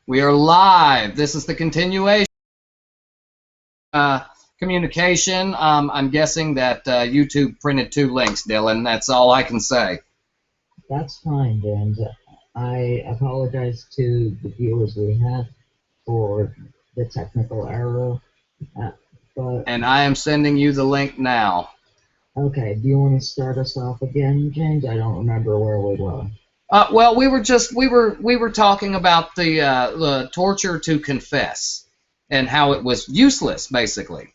We are live. This is the continuation communication. I'm guessing that YouTube printed 2 links, Dylan. That's all I can say. That's fine, James. I apologize to the viewers we have for the technical error. And I am sending you the link now. Okay, do you want to start us off again, James? I don't remember where we were. Well, we were talking about the torture to confess and how it was useless, basically.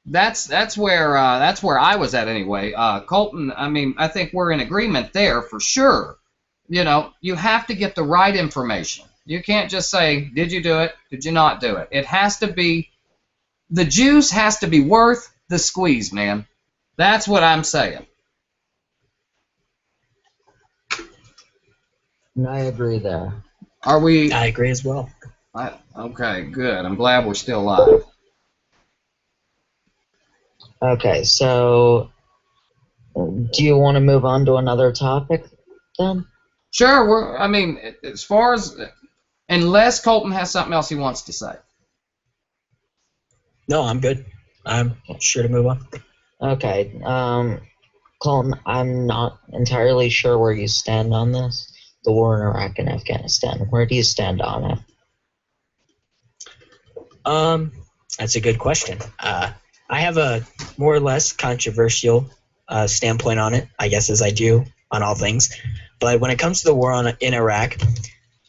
That's where I was at anyway. Kolton, I mean, I think we're in agreement there for sure. You know, you have to get the right information. You can't just say, did you do it? Did you not do it? It has to be, the juice has to be worth the squeeze, man. That's what I'm saying. And I agree there. Are we? I agree as well. Okay, good. I'm glad we're still live. Okay, so do you want to move on to another topic then? Sure. I mean, as far as, unless Kolton has something else he wants to say. No, I'm good. I'm sure to move on. Okay, Kolton, I'm not entirely sure where you stand on this. The war in Iraq and Afghanistan. Where do you stand on it? That's a good question. I have a more or less controversial standpoint on it, I guess, as I do on all things. But when it comes to the war in Iraq,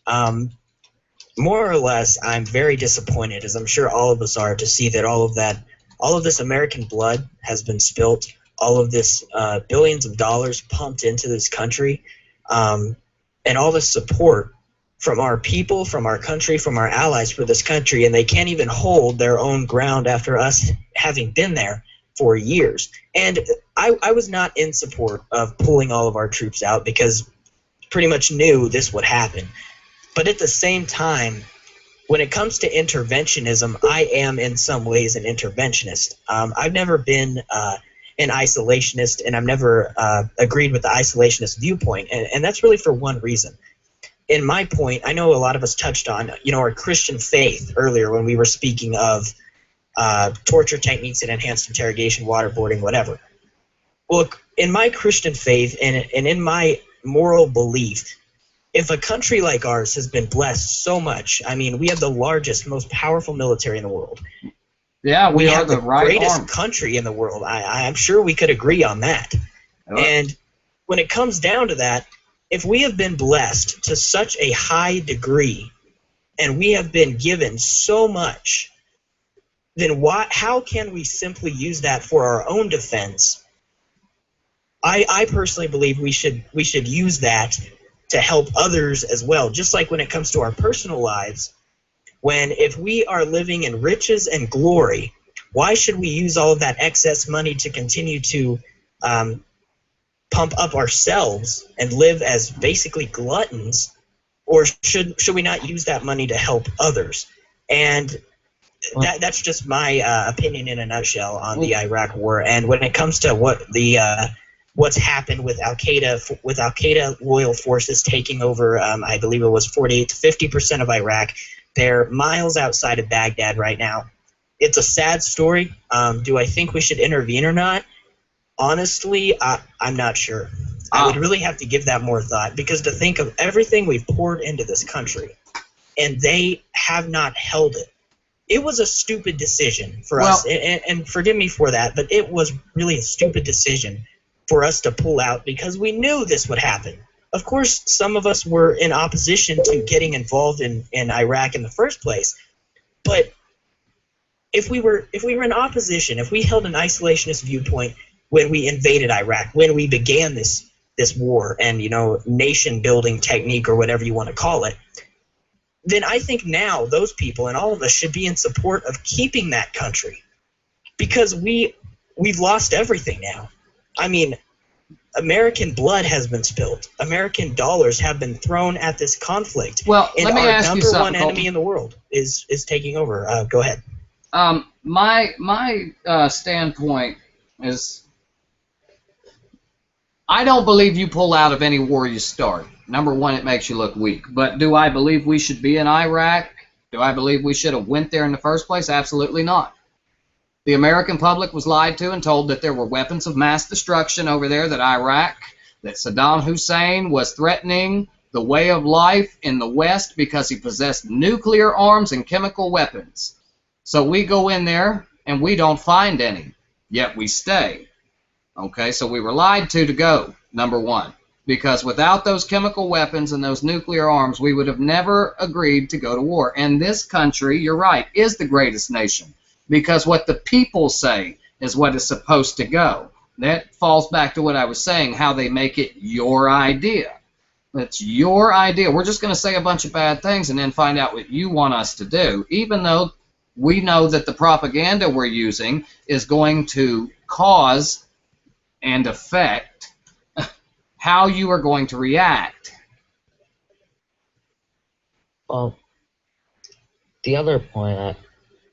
more or less, I'm very disappointed, as I'm sure all of us are, to see that all of this American blood has been spilt, all of this billions of dollars pumped into this country, and all the support from our people, from our country, from our allies for this country, and they can't even hold their own ground after us having been there for years. And I was not in support of pulling all of our troops out because pretty much knew this would happen. But at the same time, when it comes to interventionism, I am in some ways an interventionist. I've never been an isolationist, and I've never agreed with the isolationist viewpoint, and that's really for one reason. In my point, I know a lot of us touched on, our Christian faith earlier when we were speaking of torture techniques and enhanced interrogation, waterboarding, whatever. Look, in my Christian faith and in my moral belief, if a country like ours has been blessed so much, I mean, we have the largest, most powerful military in the world. Yeah, we are have the right greatest arm. country in the world. I'm sure we could agree on that. And when it comes down to that, if we have been blessed to such a high degree and we have been given so much, then how can we simply use that for our own defense? I personally believe we should use that to help others as well, just like when it comes to our personal lives. If we are living in riches and glory, why should we use all of that excess money to continue to pump up ourselves and live as basically gluttons, or should we not use that money to help others? And that's just my opinion in a nutshell on the Iraq War. And when it comes to what's happened with Al-Qaeda loyal forces taking over, I believe it was 48 to 50% of Iraq. They're miles outside of Baghdad right now. It's a sad story. Do I think we should intervene or not? Honestly, I'm not sure. I would really have to give that more thought, because to think of everything we've poured into this country and they have not held it. It was a stupid decision for us, and forgive me for that, but it was really a stupid decision for us to pull out because we knew this would happen. Of course, some of us were in opposition to getting involved in Iraq in the first place, but if we were in opposition, if we held an isolationist viewpoint when we invaded Iraq, when we began this war and nation building technique or whatever you want to call it, then I think now those people and all of us should be in support of keeping that country, because we've lost everything now. I mean, American blood has been spilled. American dollars have been thrown at this conflict. Well, and let me ask you something, our number one enemy Kolton. in the world is taking over. Go ahead. My standpoint is, I don't believe you pull out of any war you start. Number one, it makes you look weak. But do I believe we should be in Iraq? Do I believe we should have went there in the first place? Absolutely not. The American public was lied to and told that there were weapons of mass destruction over there, that Iraq, that Saddam Hussein was threatening the way of life in the West because he possessed nuclear arms and chemical weapons. So we go in there and we don't find any, yet we stay. Okay, so we were lied to go, number one, because without those chemical weapons and those nuclear arms, we would have never agreed to go to war. And this country, you're right, is the greatest nation, because what the people say is what is supposed to go. That falls back to what I was saying, how they make it your idea. It's your idea. We're just going to say a bunch of bad things and then find out what you want us to do, even though we know that the propaganda we're using is going to cause and affect how you are going to react. Well, the other point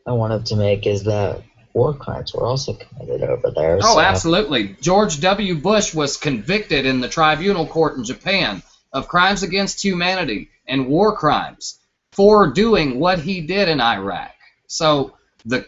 I wanted to make is that war crimes were also committed over there. Oh, absolutely. George W. Bush was convicted in the tribunal court in Japan of crimes against humanity and war crimes for doing what he did in Iraq. So the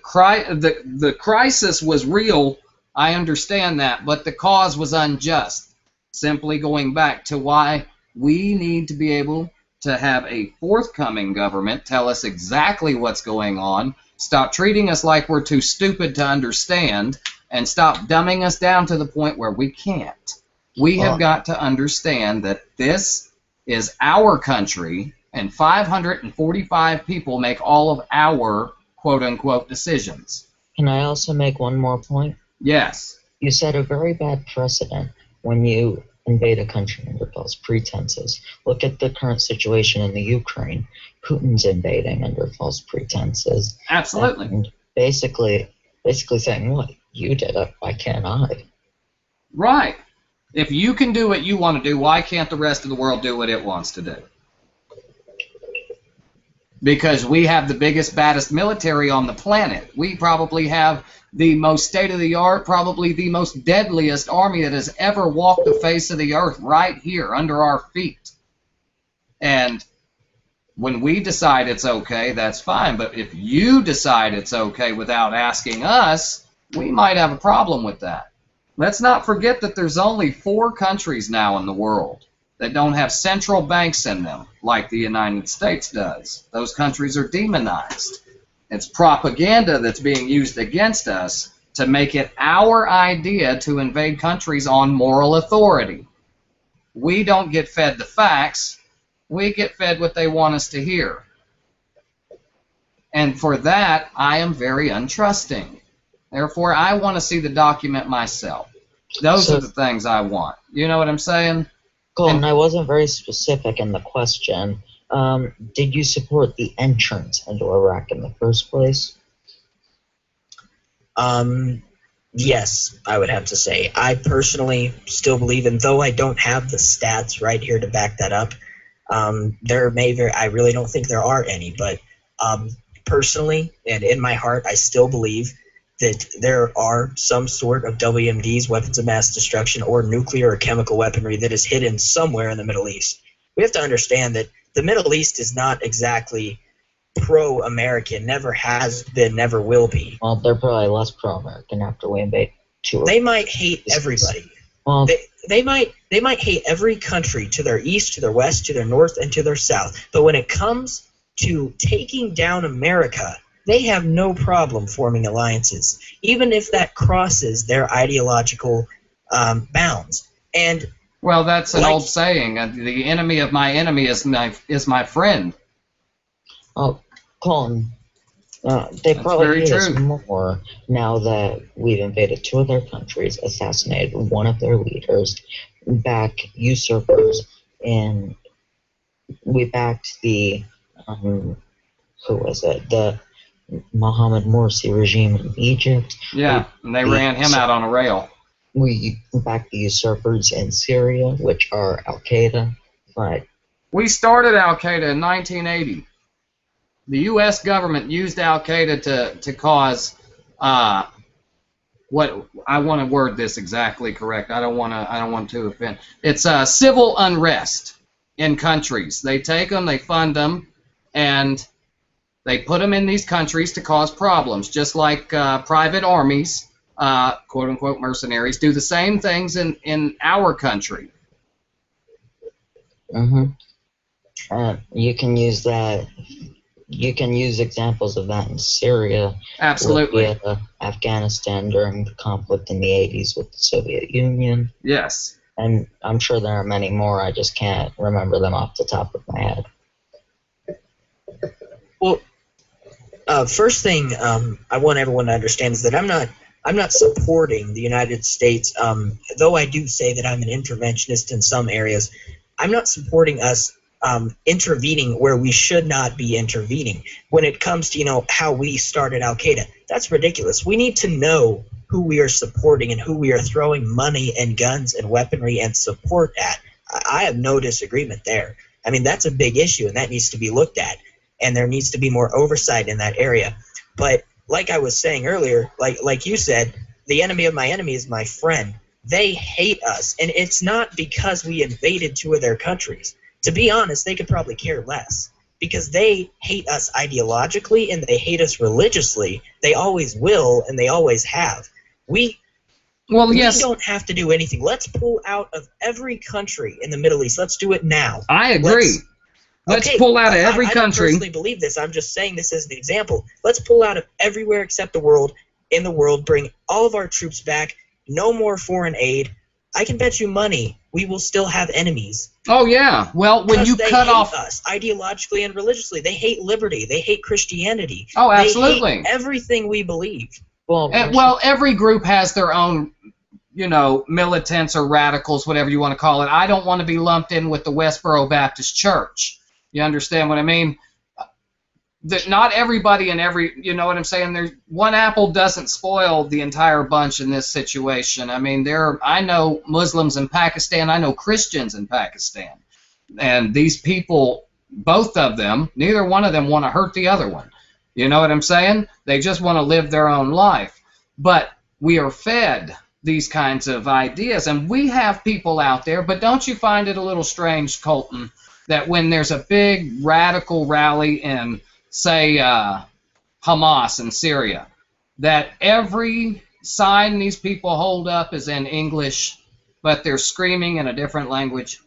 crisis was real, I understand that, but the cause was unjust. Simply going back to why we need to be able to have a forthcoming government tell us exactly what's going on, stop treating us like we're too stupid to understand, and stop dumbing us down to the point where we can't. We have got to understand that this is our country, and 545 people make all of our quote-unquote decisions. Can I also make one more point? Yes. You set a very bad precedent when you invade a country under false pretenses. Look at the current situation in the Ukraine. Putin's invading under false pretenses. Absolutely. And basically saying, well, you did it, why can't I? Right. If you can do what you want to do, why can't the rest of the world do what it wants to do? Because we have the biggest, baddest military on the planet. We probably have the most state-of-the-art, probably the most deadliest army that has ever walked the face of the earth right here under our feet. And when we decide it's okay, that's fine. But if you decide it's okay without asking us, we might have a problem with that. Let's not forget that there's only 4 countries now in the world that don't have central banks in them like the United States does. Those countries are demonized. It's propaganda that's being used against us to make it our idea to invade countries on moral authority. We don't get fed the facts. We get fed what they want us to hear. And for that, I am very untrusting. Therefore, I want to see the document myself. Those are the things I want. You know what I'm saying? Colton, I wasn't very specific in the question. Did you support the entrance into Iraq in the first place? Yes, I would have to say. I personally still believe, and though I don't have the stats right here to back that up, I really don't think there are any, but personally and in my heart, I still believe that there are some sort of WMDs, weapons of mass destruction, or nuclear or chemical weaponry that is hidden somewhere in the Middle East. We have to understand that the Middle East is not exactly pro-American, never has been, never will be. Well, they're probably less pro-American after we invade two. They might hate everybody. Well, they might hate every country to their east, to their west, to their north, and to their south. But when it comes to taking down America, they have no problem forming alliances, even if that crosses their ideological bounds. And well, that's an old saying: "The enemy of my enemy is my friend." Oh, Colton, they probably hate us more now that we've invaded 2 of their countries, assassinated one of their leaders, backed usurpers, and we backed the the Mohammed Morsi regime in Egypt. Yeah, and they ran him out on a rail. We backed the usurpers in Syria, which are Al-Qaeda. But we started Al-Qaeda in 1980. The U.S. government used Al-Qaeda to cause what I want to word this exactly correct. I don't want to offend. It's civil unrest in countries. They take them, they fund them, and they put them in these countries to cause problems, just like private armies, quote-unquote mercenaries, do the same things in our country. You can use that. You can use examples of that in Syria. Absolutely. Libya, Afghanistan during the conflict in the 80s with the Soviet Union. Yes. And I'm sure there are many more. I just can't remember them off the top of my head. Well, first thing I want everyone to understand is that I'm not supporting the United States, though I do say that I'm an interventionist in some areas. I'm not supporting us intervening where we should not be intervening. When it comes to, how we started Al-Qaeda, that's ridiculous. We need to know who we are supporting and who we are throwing money and guns and weaponry and support at. I have no disagreement there. I mean, that's a big issue, and that needs to be looked at, and there needs to be more oversight in that area. But like I was saying earlier, like you said, the enemy of my enemy is my friend. They hate us, and it's not because we invaded 2 of their countries. To be honest, they could probably care less, because they hate us ideologically and they hate us religiously. They always will, and they always have. We don't have to do anything. Let's pull out of every country in the Middle East. Let's do it now. I agree. Let's pull out of every country. I don't personally believe this. I'm just saying this as an example. Let's pull out of everywhere except the world, bring all of our troops back, no more foreign aid. I can bet you money we will still have enemies. Oh, yeah. Well, when you cut off... They hate us ideologically and religiously. They hate liberty. They hate Christianity. Oh, absolutely. They hate everything we believe. Well, every group has their own, militants or radicals, whatever you want to call it. I don't want to be lumped in with the Westboro Baptist Church. You understand what I mean? Not everybody in every, you know what I'm saying? There's one apple doesn't spoil the entire bunch in this situation. I mean, I know Muslims in Pakistan, I know Christians in Pakistan, and these people, both of them, neither one of them want to hurt the other one. You know what I'm saying? They just want to live their own life. But we are fed these kinds of ideas, and we have people out there. But don't you find it a little strange, Kolton, that when there's a big radical rally in, say, Hamas in Syria, that every sign these people hold up is in English, but they're screaming in a different language?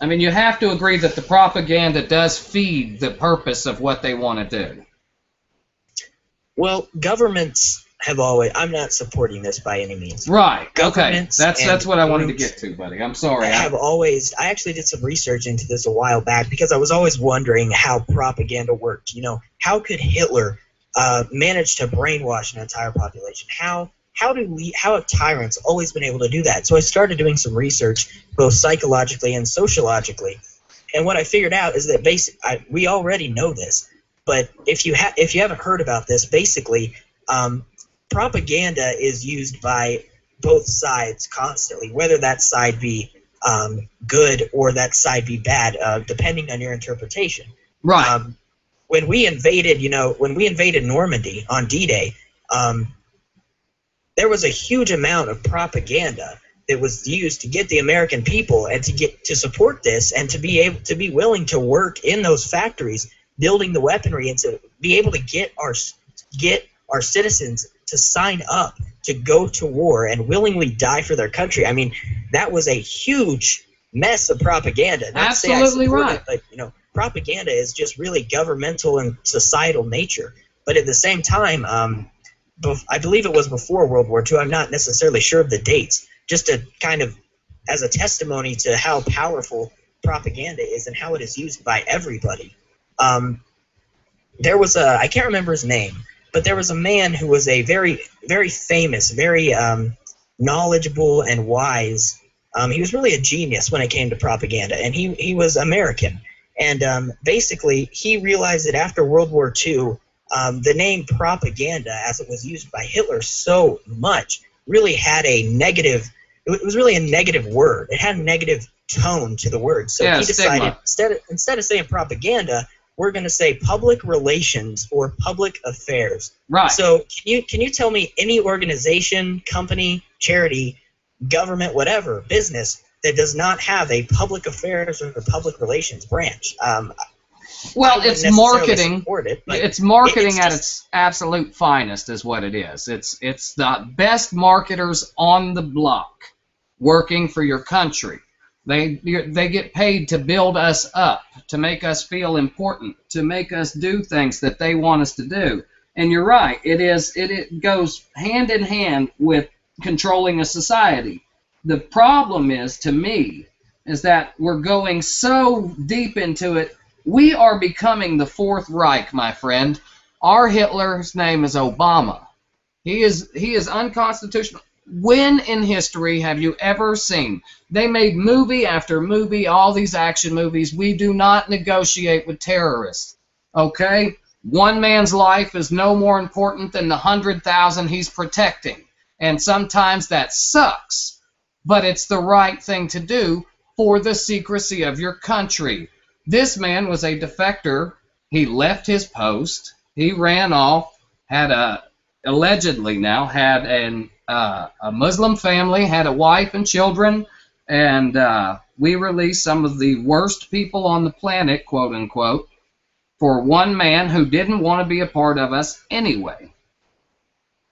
I mean, you have to agree that the propaganda does feed the purpose of what they want to do. Well, governments have always... I'm not supporting this by any means. Right. Okay. That's what I wanted to get to, buddy. I'm sorry. I actually did some research into this a while back because I was always wondering how propaganda worked. How could Hitler manage to brainwash an entire population? How have tyrants always been able to do that? So I started doing some research, both psychologically and sociologically, and what I figured out is that we already know this, but if you haven't heard about this, basically, propaganda is used by both sides constantly, whether that side be good or that side be bad, depending on your interpretation. Right. When we invaded Normandy on D-Day, there was a huge amount of propaganda that was used to get the American people and to support this and to be willing to work in those factories, building the weaponry, and to be able to get our citizens to sign up to go to war and willingly die for their country. I mean, that was a huge mess of propaganda. Absolutely right. But propaganda is just really governmental and societal nature. But at the same time, I believe it was before World War II. I'm not necessarily sure of the dates. Just to kind of as a testimony to how powerful propaganda is and how it is used by everybody. There was I can't remember his name, but there was a man who was a very, very famous, very knowledgeable and wise. He was really a genius when it came to propaganda, and he was American. And basically, he realized that after World War II, the name propaganda, as it was used by Hitler so much, really had a negative. It was really a negative word. It had a negative tone to the word. So he decided instead of saying propaganda, we're going to say public relations or public affairs. Right. So can you tell me any organization, company, charity, government, whatever, business that does not have a public affairs or public relations branch? Well, it's marketing. It's marketing at just its absolute finest, is what it is. It's the best marketers on the block working for your country. They get paid to build us up, to make us feel important, to make us do things that they want us to do. And you're right. It goes hand in hand with controlling a society. The problem is, to me, is that we're going so deep into it. We are becoming the Fourth Reich, my friend. Our Hitler's name is Obama. He is unconstitutional. When in history have you ever seen? They made movie after movie, all these action movies. We do not negotiate with terrorists. Okay? One man's life is no more important than the 100,000 he's protecting. And sometimes that sucks. But it's the right thing to do for the secrecy of your country. This man was a defector. He left his post. He ran off, allegedly now had a Muslim family, had a wife and children, and we released some of the worst people on the planet, quote unquote, for one man who didn't want to be a part of us anyway.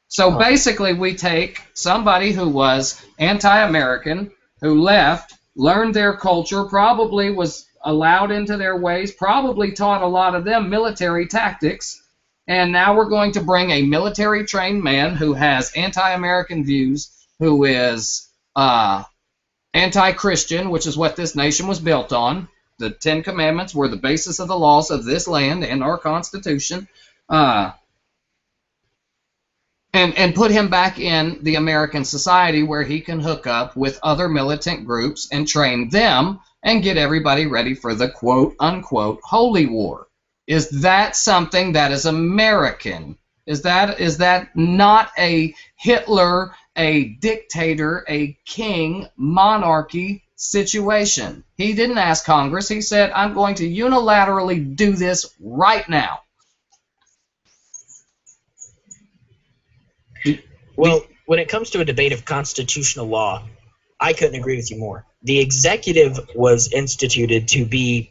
So basically we take somebody who was anti-American, who left, learned their culture, probably was allowed into their ways, probably taught a lot of them military tactics, and now we're going to bring a military-trained man who has anti-American views, who is anti-Christian, which is what this nation was built on. The Ten Commandments were the basis of the laws of this land and our Constitution, and put him back in the American society where he can hook up with other militant groups and train them and get everybody ready for the quote-unquote holy war. Is that something that is American? Is that not a Hitler, a dictator, a king, monarchy situation? He didn't ask Congress. He said, I'm going to unilaterally do this right now. Well, when it comes to a debate of constitutional law, I couldn't agree with you more. The executive was instituted to be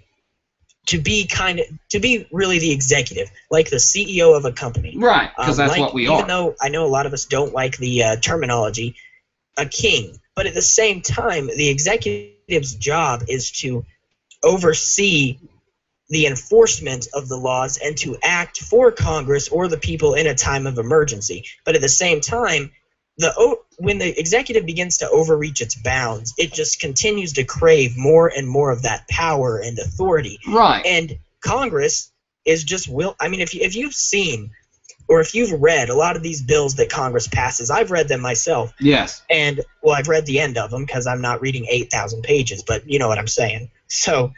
really the executive, like the CEO of a company. Right, because that's what we are. Even though I know a lot of us don't like the terminology, a king. But at the same time, the executive's job is to oversee the enforcement of the laws and to act for Congress or the people in a time of emergency. But at the same time, when the executive begins to overreach its bounds, it just continues to crave more and more of that power and authority. Right. And Congress is just I mean, if you've seen or if you've read a lot of these bills that Congress passes, I've read them myself. Yes. And, well, I've read the end of them because I'm not reading 8,000 pages, but you know what I'm saying. So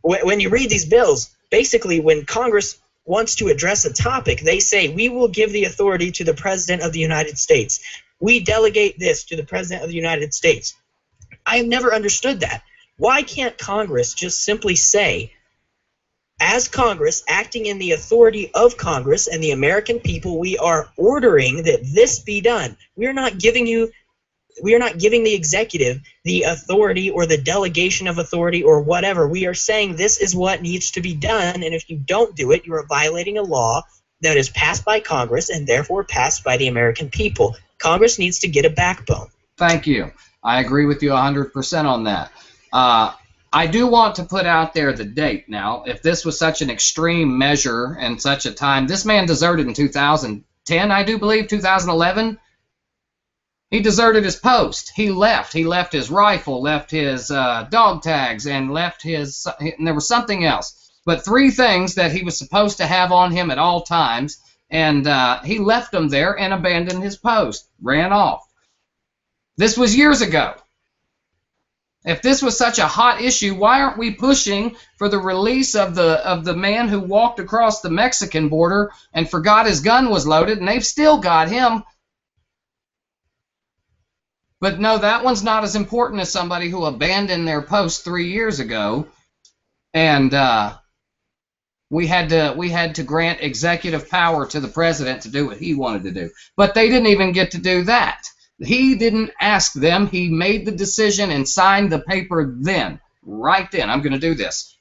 when you read these bills, basically when Congress wants to address a topic, they say, we will give the authority to the President of the United States. We delegate this to the President of the United States. I have never understood that. Why can't Congress just simply say, as Congress, acting in the authority of Congress and the American people, we are ordering that this be done. We are not giving the executive the authority or the delegation of authority or whatever. We are saying this is what needs to be done, and if you don't do it, you are violating a law that is passed by Congress and therefore passed by the American people. Congress needs to get a backbone. Thank you. I agree with you 100% on that. I do want to put out there the date now. If this was such an extreme measure and such a time, this man deserted in 2010, I do believe, 2011. He deserted his post. He left. He left his rifle, left his dog tags, and left his, and there was something else. But 3 things that he was supposed to have on him at all times, and he left them there and abandoned his post, ran off. This was years ago. If this was such a hot issue, why aren't we pushing for the release of the man who walked across the Mexican border and forgot his gun was loaded, and they've still got him? But no, that one's not as important as somebody who abandoned their post 3 years ago and We had to grant executive power to the president to do what he wanted to do. But they didn't even get to do that. He didn't ask them. He made the decision and signed the paper then. Right then. I'm going to do this.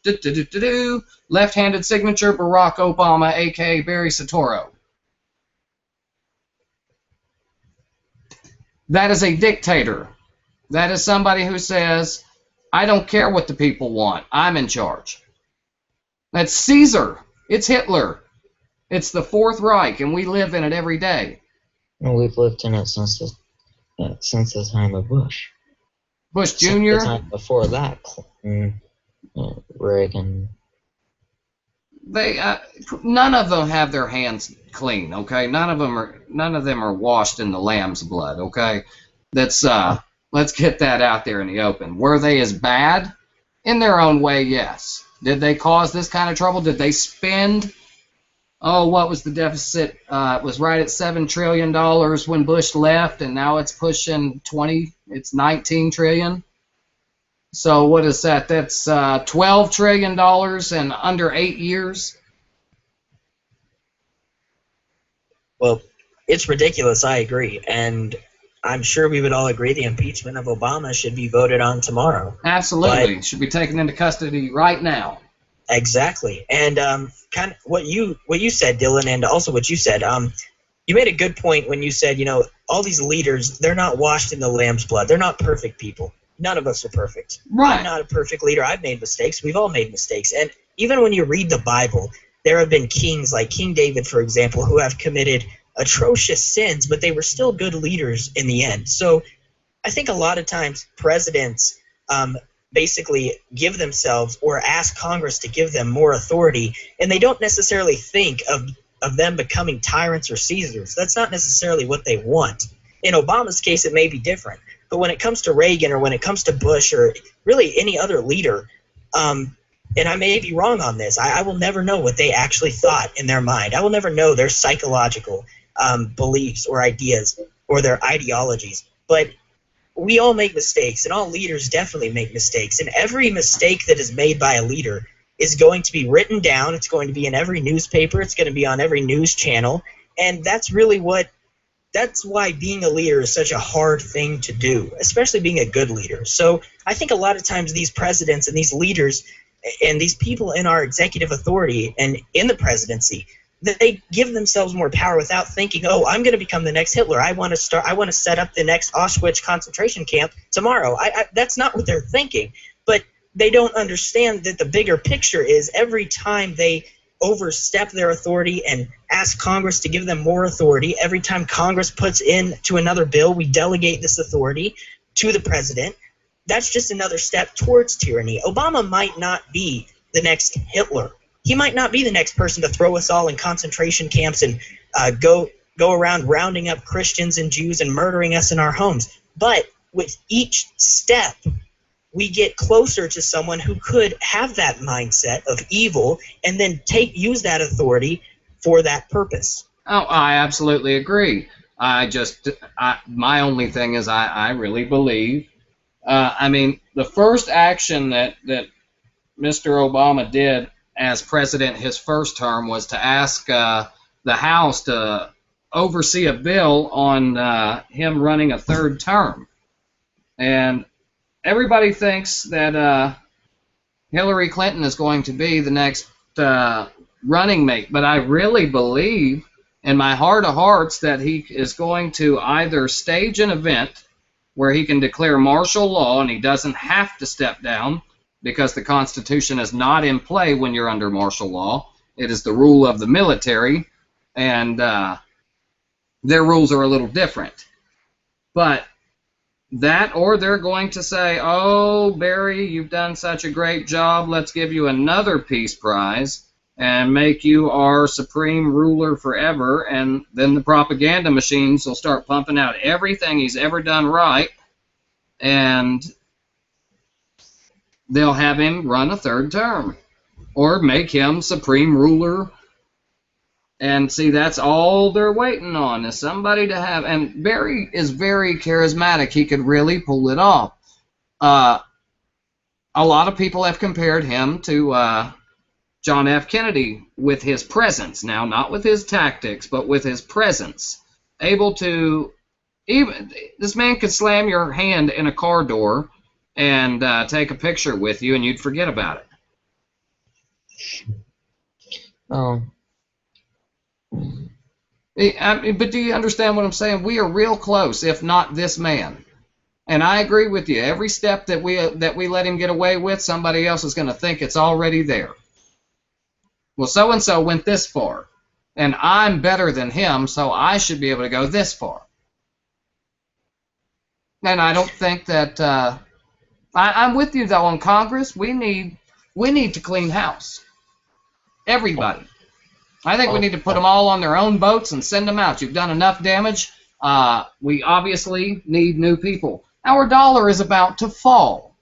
Left-handed signature, Barack Obama, a.k.a. Barry Soetoro. That is a dictator. That is somebody who says, I don't care what the people want. I'm in charge. That's Caesar. It's Hitler. It's the Fourth Reich, and we live in it every day. And we've lived in it since the time of Bush. Bush Jr.? Since the time before that, Reagan. None of them have their hands clean, okay? None of them are washed in the lamb's blood, okay? Let's get that out there in the open. Were they as bad? In their own way, yes. Did they cause this kind of trouble? Did they spend? Oh, what was the deficit? It was right at $7 trillion when Bush left, and now it's pushing 20. It's $19 trillion. So what is that? That's $12 trillion in under 8 years. Well, it's ridiculous. I agree, and I'm sure we would all agree the impeachment of Obama should be voted on tomorrow. Absolutely. But should be taken into custody right now. Exactly. And kind of what you said, Dylan, and also what you said, you made a good point when you said, all these leaders, they're not washed in the lamb's blood. They're not perfect people. None of us are perfect. Right. I'm not a perfect leader. I've made mistakes. We've all made mistakes. And even when you read the Bible, there have been kings like King David, for example, who have committed atrocious sins, but they were still good leaders in the end. So I think a lot of times presidents basically give themselves or ask Congress to give them more authority, and they don't necessarily think of them becoming tyrants or Caesars. That's not necessarily what they want. In Obama's case, it may be different. But when it comes to Reagan or when it comes to Bush or really any other leader, and I may be wrong on this, I will never know what they actually thought in their mind. I will never know their psychological beliefs or ideas or their ideologies. But we all make mistakes, and all leaders definitely make mistakes. And every mistake that is made by a leader is going to be written down. It's going to be in every newspaper. It's going to be on every news channel. And that's really that's why being a leader is such a hard thing to do, especially being a good leader. So I think a lot of times these presidents and these leaders and these people in our executive authority and in the presidency, that they give themselves more power without thinking, oh, I'm going to become the next Hitler. I want to set up the next Auschwitz concentration camp tomorrow. That's not what they're thinking. But they don't understand that the bigger picture is every time they overstep their authority and ask Congress to give them more authority, every time Congress puts into another bill, we delegate this authority to the president. That's just another step towards tyranny. Obama might not be the next Hitler. He might not be the next person to throw us all in concentration camps and go around rounding up Christians and Jews and murdering us in our homes. But with each step, we get closer to someone who could have that mindset of evil and then use that authority for that purpose. Oh, I absolutely agree. My only thing is I really believe, the first action that Mr. Obama did as president his first term was to ask the House to oversee a bill on him running a third term. And everybody thinks that Hillary Clinton is going to be the next running mate, but I really believe in my heart of hearts that he is going to either stage an event where he can declare martial law and he doesn't have to step down because the Constitution is not in play when you're under martial law. It is the rule of the military, and their rules are a little different. But that, or they're going to say, oh, Barry, you've done such a great job, let's give you another peace prize and make you our supreme ruler forever, and then the propaganda machines will start pumping out everything he's ever done right, and they'll have him run a third term or make him supreme ruler. And see, that's all they're waiting on, is somebody to have. And Barry is very charismatic. He could really pull it off. A lot of people have compared him to John F. Kennedy, with his presence, now not with his tactics, but with his presence, able to, even this man could slam your hand in a car door and take a picture with you, and you'd forget about it. Oh. But do you understand what I'm saying? We are real close, if not this man. And I agree with you. Every step that we let him get away with, somebody else is going to think it's already there. Well, so-and-so went this far, and I'm better than him, so I should be able to go this far. And I don't think that I'm with you though on Congress. We need to clean house. Everybody. I think we need to put them all on their own boats and send them out. You've done enough damage. We obviously need new people. Our dollar is about to fall.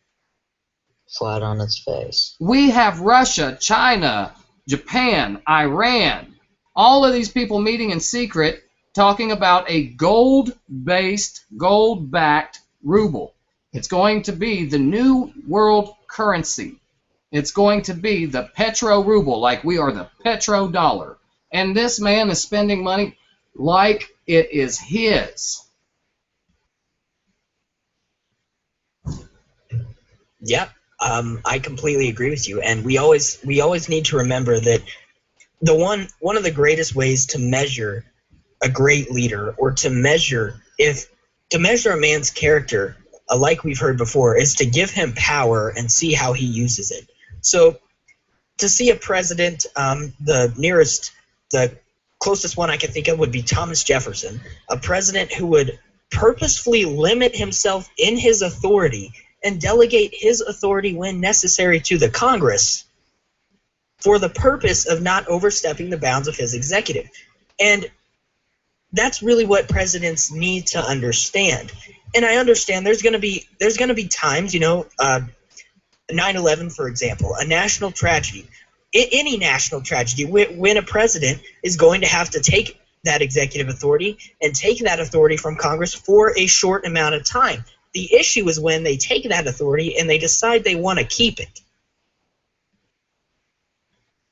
Flat on its face. We have Russia, China, Japan, Iran, all of these people meeting in secret talking about a gold-based, gold-backed ruble. It's going to be the new world currency. It's going to be the petro-ruble, like we are the petrodollar. And this man is spending money like it is his. Yeah, I completely agree with you. And we always need to remember that one of the greatest ways to measure a great leader, or to measure a man's character, like we've heard before, is to give him power and see how he uses it. So to see a president, the closest one I can think of would be Thomas Jefferson, a president who would purposefully limit himself in his authority and delegate his authority when necessary to the Congress for the purpose of not overstepping the bounds of his executive. And that's really what presidents need to understand. And I understand there's going to be times, 9/11, for example, a national tragedy. Any national tragedy, when a president is going to have to take that executive authority and take that authority from Congress for a short amount of time. The issue is when they take that authority and they decide they want to keep it.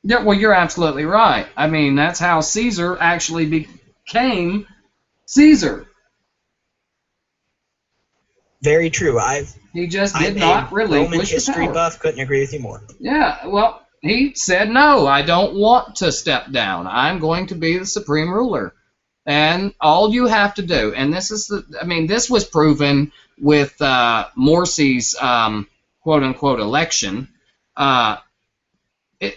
Yeah, well, you're absolutely right. I mean, that's how Caesar actually became Caesar. Very true. He just did not relinquish Roman history power. Buff. Couldn't agree with you more. Yeah, well, he said, no, I don't want to step down. I'm going to be the supreme ruler. And all you have to do, and this was proven with Morsi's quote-unquote election.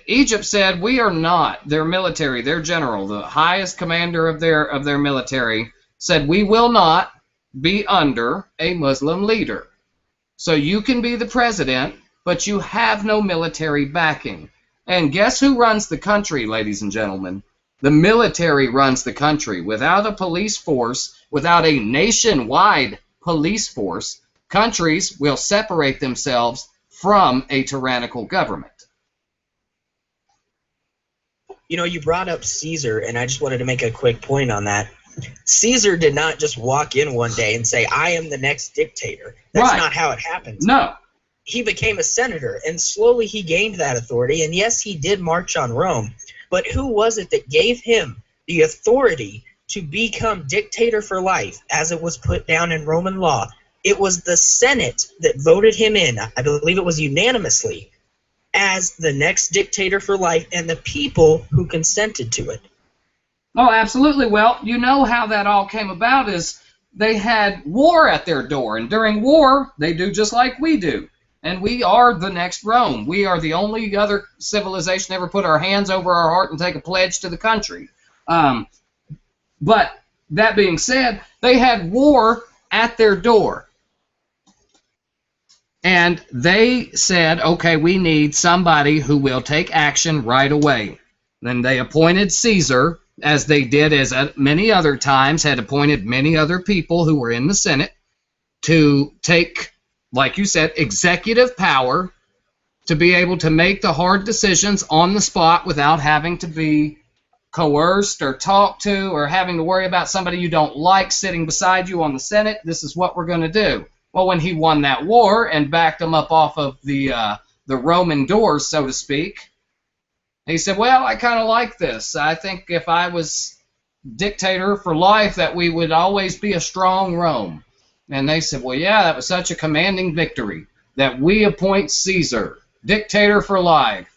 Egypt said, we are not, their military, their general, the highest commander of their military, said, we will not be under a Muslim leader. So you can be the president, but you have no military backing. And guess who runs the country, ladies and gentlemen? The military runs the country. Without a police force, without a nationwide police force, countries will separate themselves from a tyrannical government. You brought up Caesar, and I just wanted to make a quick point on that. Caesar did not just walk in one day and say, I am the next dictator. That's not how it happens. No. He became a senator, and slowly he gained that authority. And yes, he did march on Rome. But who was it that gave him the authority to become dictator for life, as it was put down in Roman law? It was the Senate that voted him in, I believe it was unanimously, as the next dictator for life, and the people who consented to it. Oh, absolutely. Well, you know how that all came about is they had war at their door, and during war, they do just like we do. And we are the next Rome. We are the only other civilization ever put our hands over our heart and take a pledge to the country. But that being said, they had war at their door. And they said, okay, we need somebody who will take action right away. Then they appointed Caesar, as they did as many other times, had appointed many other people who were in the Senate to take, like you said, executive power to be able to make the hard decisions on the spot without having to be coerced or talked to or having to worry about somebody you don't like sitting beside you on the Senate. This is what we're going to do. Well, when he won that war and backed them up off of the Roman doors, so to speak, He said, well, I kind of like this. I think if I was dictator for life, that we would always be a strong Rome. And they said, well, yeah, that was such a commanding victory that we appoint Caesar, dictator for life.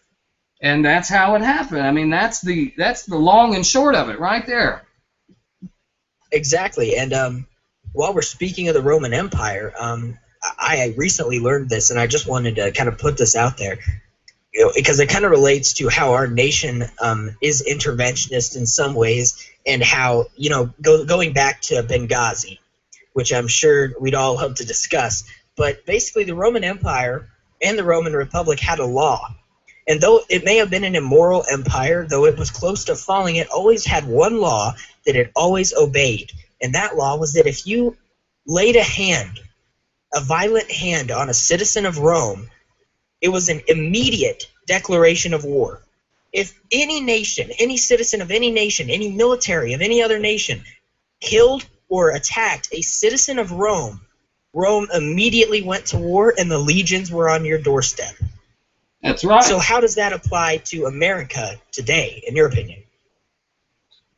And that's how it happened. I mean, that's the long and short of it right there. Exactly. And while we're speaking of the Roman Empire, I recently learned this, and I just wanted to kind of put this out there, because it kind of relates to how our nation is interventionist in some ways, and how, going back to Benghazi, which I'm sure we'd all hope to discuss. But basically, the Roman Empire and the Roman Republic had a law. And though it may have been an immoral empire, though it was close to falling, it always had one law that it always obeyed. And that law was that if you laid a violent hand on a citizen of Rome, it was an immediate declaration of war. If any nation, any citizen of any nation, any military of any other nation killed or attacked a citizen of Rome, Rome immediately went to war and the legions were on your doorstep. That's right. So how does that apply to America today, in your opinion?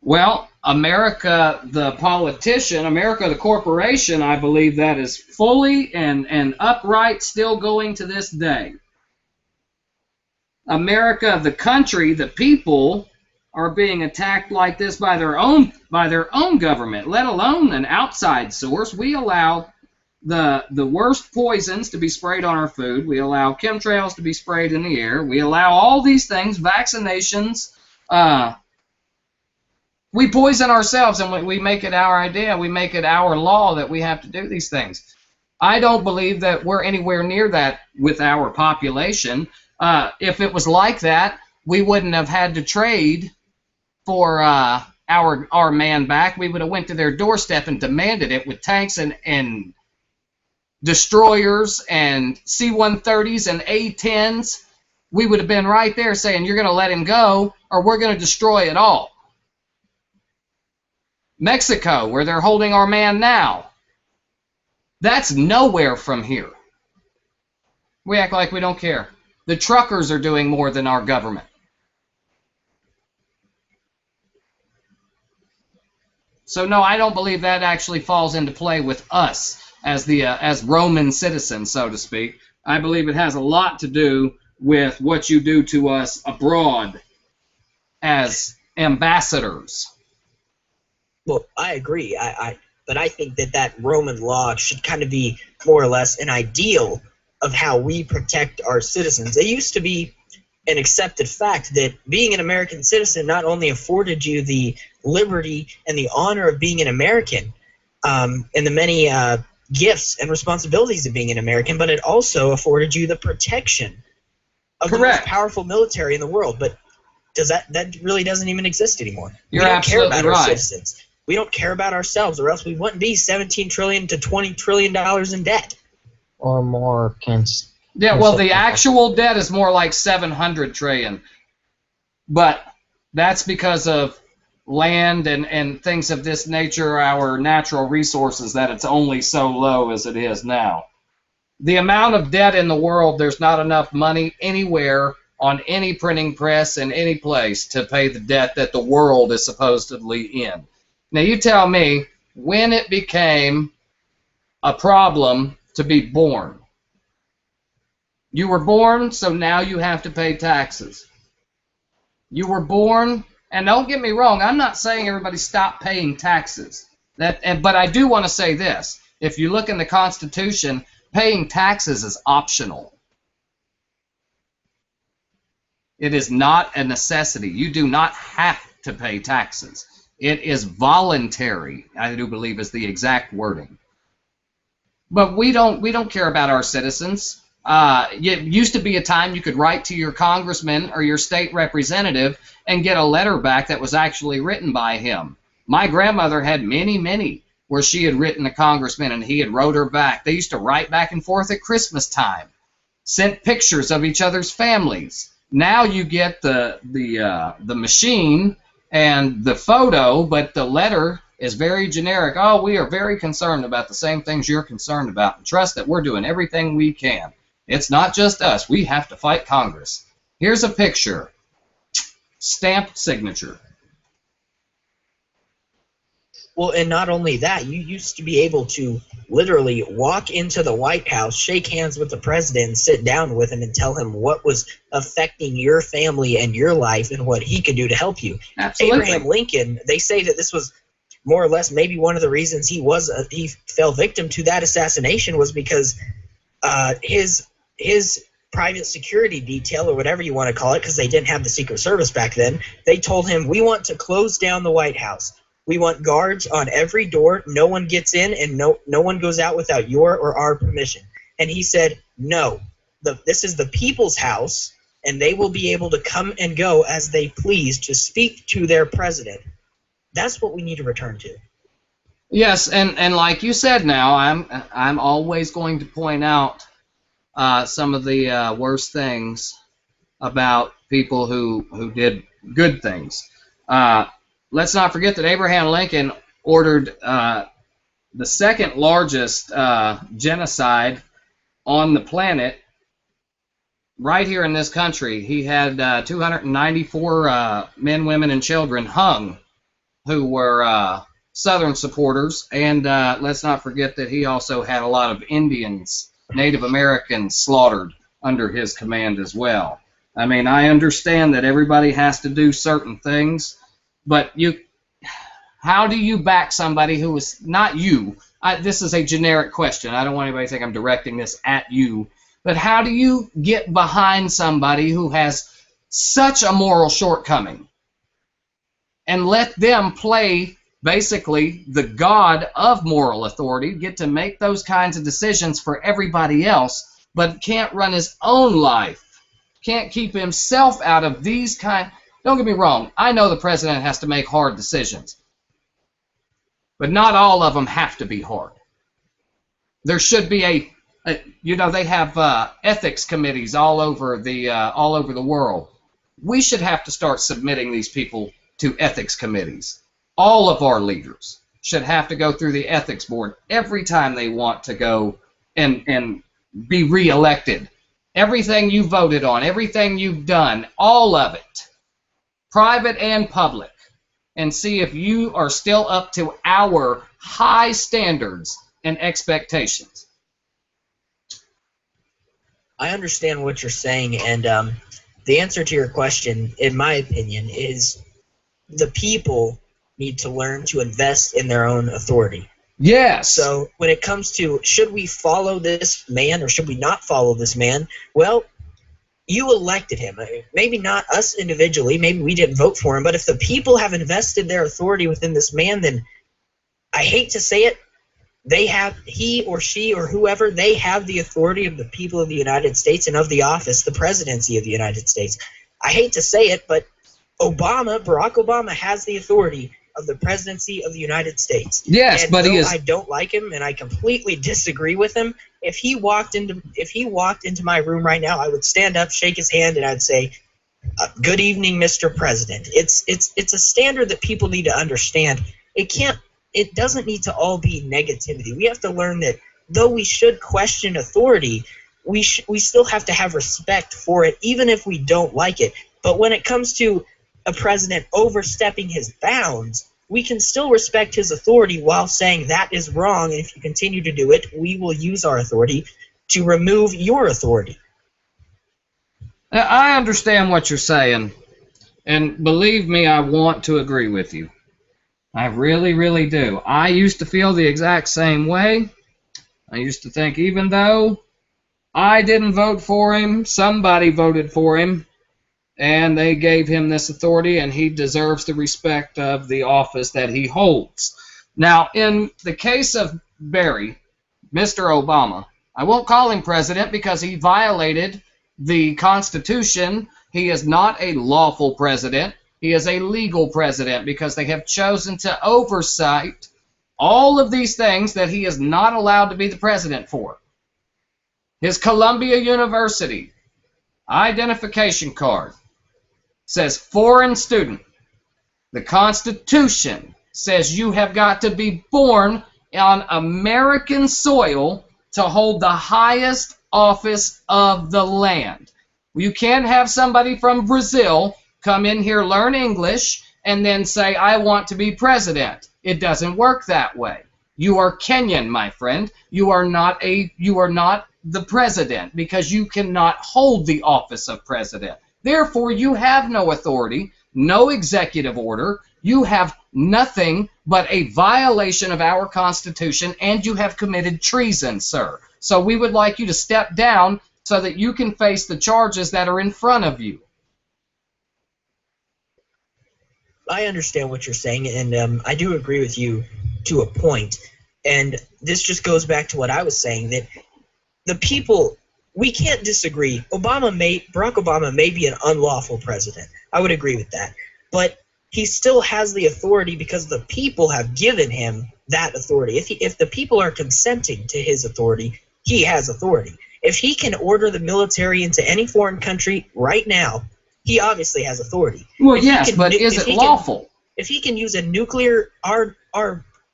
Well, America, the politician, America, the corporation, I believe that is fully and upright, still going to this day. America, the country, the people are being attacked like this by their own government, let alone an outside source. We allow the worst poisons to be sprayed on our food. We allow chemtrails to be sprayed in the air. We allow all these things, vaccinations. We poison ourselves, and we make it our idea. We make it our law that we have to do these things. I don't believe that we're anywhere near that with our population. If it was like that, we wouldn't have had to trade for our man back. We would have went to their doorstep and demanded it with tanks and destroyers and C-130s and A-10s. We would have been right there saying, you're going to let him go or we're going to destroy it all. Mexico, where they're holding our man now, that's nowhere from here. We act like we don't care. The truckers are doing more than our government. So no, I don't believe that actually falls into play with us as Roman citizens, so to speak. I believe it has a lot to do with what you do to us abroad as ambassadors. Well, I agree. But I think that Roman law should kind of be more or less an ideal of how we protect our citizens. It used to be an accepted fact that being an American citizen not only afforded you the liberty and the honor of being an American and the many gifts and responsibilities of being an American, but it also afforded you the protection of the most powerful military in the world. But that really doesn't even exist anymore. We don't care about our citizens. We don't care about ourselves, or else we wouldn't be $17 trillion to $20 trillion in debt. Or more. Yeah, well, the actual debt is more like $700 trillion. But that's because of land and things of this nature, our natural resources, that it's only so low as it is now. The amount of debt in the world, there's not enough money anywhere on any printing press in any place to pay the debt that the world is supposedly in. Now you tell me when it became a problem to be born. You were born, so now you have to pay taxes. You were born, and don't get me wrong, I'm not saying everybody stop paying taxes. But I do want to say this. If you look in the Constitution, paying taxes is optional. It is not a necessity. You do not have to pay taxes. It is voluntary, I do believe is the exact wording. But we don't care about our citizens. It used to be a time you could write to your congressman or your state representative and get a letter back that was actually written by him. My grandmother had many where she had written a congressman and he had wrote her back. They used to write back and forth at Christmas time, sent pictures of each other's families. Now you get the machine and the photo, but the letter is very generic. Oh, we are very concerned about the same things you're concerned about. And trust that we're doing everything we can. It's not just us. We have to fight Congress. Here's a picture. stamped signature. Well, and not only that, you used to be able to literally walk into the White House, shake hands with the president, and sit down with him and tell him what was affecting your family and your life and what he could do to help you. Absolutely. Abraham Lincoln, they say that this was more or less maybe one of the reasons he fell victim to that assassination was because his private security detail, or whatever you want to call it, because they didn't have the Secret Service back then, they told him, we want to close down the White House. We want guards on every door. No one gets in and no one goes out without your or our permission. And he said, no, this is the people's house, and they will be able to come and go as they please to speak to their president. That's what we need to return to. Yes, and like you said now, I'm always going to point out some of the worst things about people who did good things. Let's not forget that Abraham Lincoln ordered the second largest genocide on the planet right here in this country. He had 294 men, women, and children hung who were Southern supporters. And let's not forget that he also had a lot of Indians, Native Americans slaughtered under his command as well. I mean, I understand that everybody has to do certain things, but how do you back somebody who is not you? This is a generic question. I don't want anybody to think I'm directing this at you. But how do you get behind somebody who has such a moral shortcoming and let them play basically the god of moral authority, get to make those kinds of decisions for everybody else, but can't run his own life, can't keep himself out of these kind? Don't get me wrong. I know the president has to make hard decisions, but not all of them have to be hard. There should be they have ethics committees all over the world. We should have to start submitting these people to ethics committees. All of our leaders should have to go through the ethics board every time they want to go and be reelected. Everything you voted on, everything you've done, all of it, private and public, and see if you are still up to our high standards and expectations. I understand what you're saying, and the answer to your question, in my opinion, is the people need to learn to invest in their own authority. Yes. So when it comes to should we follow this man or should we not follow this man, well, you elected him. Maybe not us individually, maybe we didn't vote for him, but if the people have invested their authority within this man, then I hate to say it, he or she or whoever, they have the authority of the people of the United States and of the office, the presidency of the United States. I hate to say it, but Barack Obama has the authority of the presidency of the United States. Yes, and but he is. I don't like him, and I completely disagree with him. If he walked into my room right now, I would stand up, shake his hand, and I'd say, "Good evening, Mr. President." It's a standard that people need to understand. It doesn't need to all be negativity. We have to learn that though we should question authority, we still have to have respect for it, even if we don't like it. But when it comes to a president overstepping his bounds, we can still respect his authority while saying that is wrong, and if you continue to do it, we will use our authority to remove your authority. I understand what you're saying, and believe me, I want to agree with you. I really, really do. I used to feel the exact same way. I used to think even though I didn't vote for him, somebody voted for him, and they gave him this authority, and he deserves the respect of the office that he holds. Now, in the case of Barry, Mr. Obama, I won't call him president because he violated the Constitution. He is not a lawful president. He is a legal president because they have chosen to oversight all of these things that he is not allowed to be the president for. His Columbia University identification card says foreign student. The Constitution says you have got to be born on American soil to hold the highest office of the land. You can't have somebody from Brazil come in here, learn English, and then say, I want to be president. It doesn't work that way. You are Kenyan, my friend. You are not the president, because you cannot hold the office of president. Therefore, you have no authority, no executive order. You have nothing but a violation of our Constitution, and you have committed treason, sir. So we would like you to step down so that you can face the charges that are in front of you. I understand what you're saying, and I do agree with you to a point. And this just goes back to what I was saying, that the people, we can't disagree. Barack Obama may be an unlawful president. I would agree with that. But he still has the authority because the people have given him that authority. If the people are consenting to his authority, he has authority. If he can order the military into any foreign country right now, he obviously has authority. Well, yes, but is it lawful? If he can use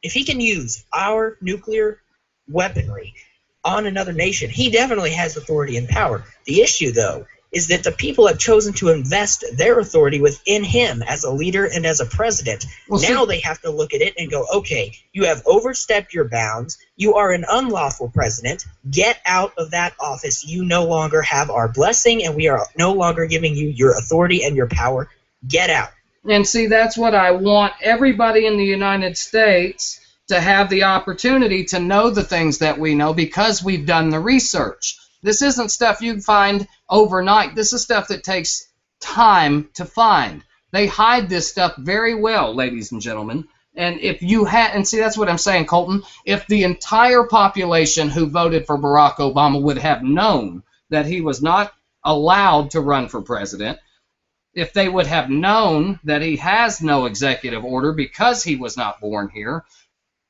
if he can use our nuclear weaponry on another nation, he definitely has authority and power. The issue, though, is that the people have chosen to invest their authority within him as a leader and as a president. Well, now they have to look at it and go, okay, you have overstepped your bounds. You are an unlawful president. Get out of that office. You no longer have our blessing, and we are no longer giving you your authority and your power. Get out. And see, that's what I want everybody in the United States to have the opportunity to know the things that we know, because we've done the research. This isn't stuff you find overnight. This is stuff that takes time to find. They hide this stuff very well, ladies and gentlemen. And if you had, and see, that's what I'm saying, Kolton, if the entire population who voted for Barack Obama would have known that he was not allowed to run for president, if they would have known that he has no executive order because he was not born here,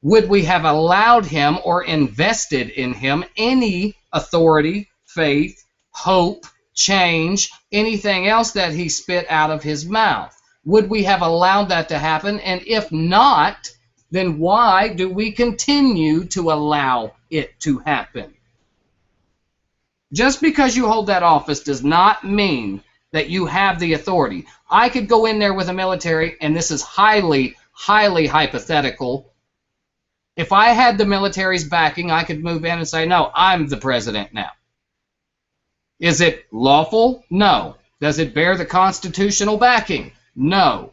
would we have allowed him or invested in him any authority, faith, hope, change, anything else that he spit out of his mouth? Would we have allowed that to happen? And if not, then why do we continue to allow it to happen? Just because you hold that office does not mean that you have the authority. I could go in there with a military, and this is highly, highly hypothetical. If I had the military's backing, I could move in and say, no, I'm the president now. Is it lawful? No. Does it bear the constitutional backing? No.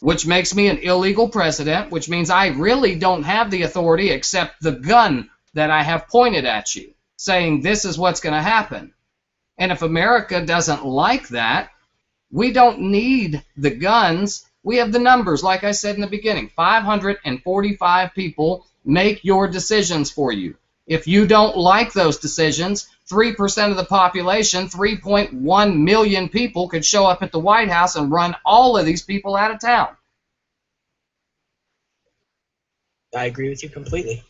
Which makes me an illegal president, which means I really don't have the authority except the gun that I have pointed at you, saying this is what's going to happen. And if America doesn't like that, we don't need the guns. We have the numbers, like I said in the beginning. 545 people make your decisions for you. If you don't like those decisions, 3% of the population, 3.1 million people, could show up at the White House and run all of these people out of town. I agree with you completely.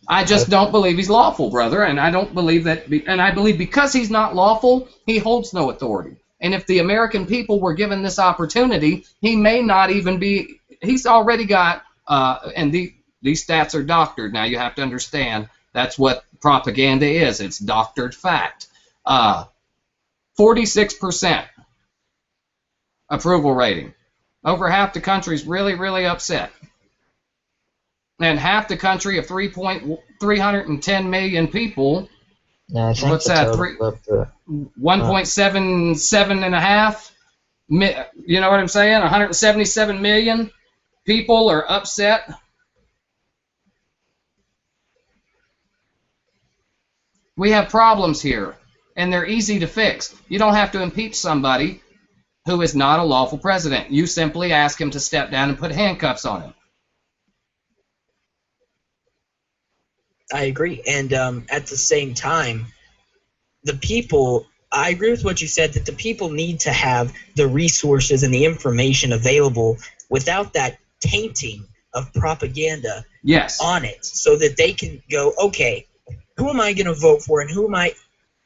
I just don't believe he's lawful, brother, and I don't believe that, and I believe because he's not lawful, he holds no authority. And if the American people were given this opportunity, he may not even be, he's already got, and these stats are doctored. Now you have to understand, that's what propaganda is. It's doctored fact. 46% approval rating. Over half the country's really, really upset. And half the country of 310 million people, what's that, 1.77 and a half, you know what I'm saying, 177 million people are upset. We have problems here, and they're easy to fix. You don't have to impeach somebody who is not a lawful president. You simply ask him to step down and put handcuffs on him. I agree. And at the same time, the people, I agree with what you said, that the people need to have the resources and the information available without that tainting of propaganda on it, so that they can go, okay, who am I going to vote for, and who am I?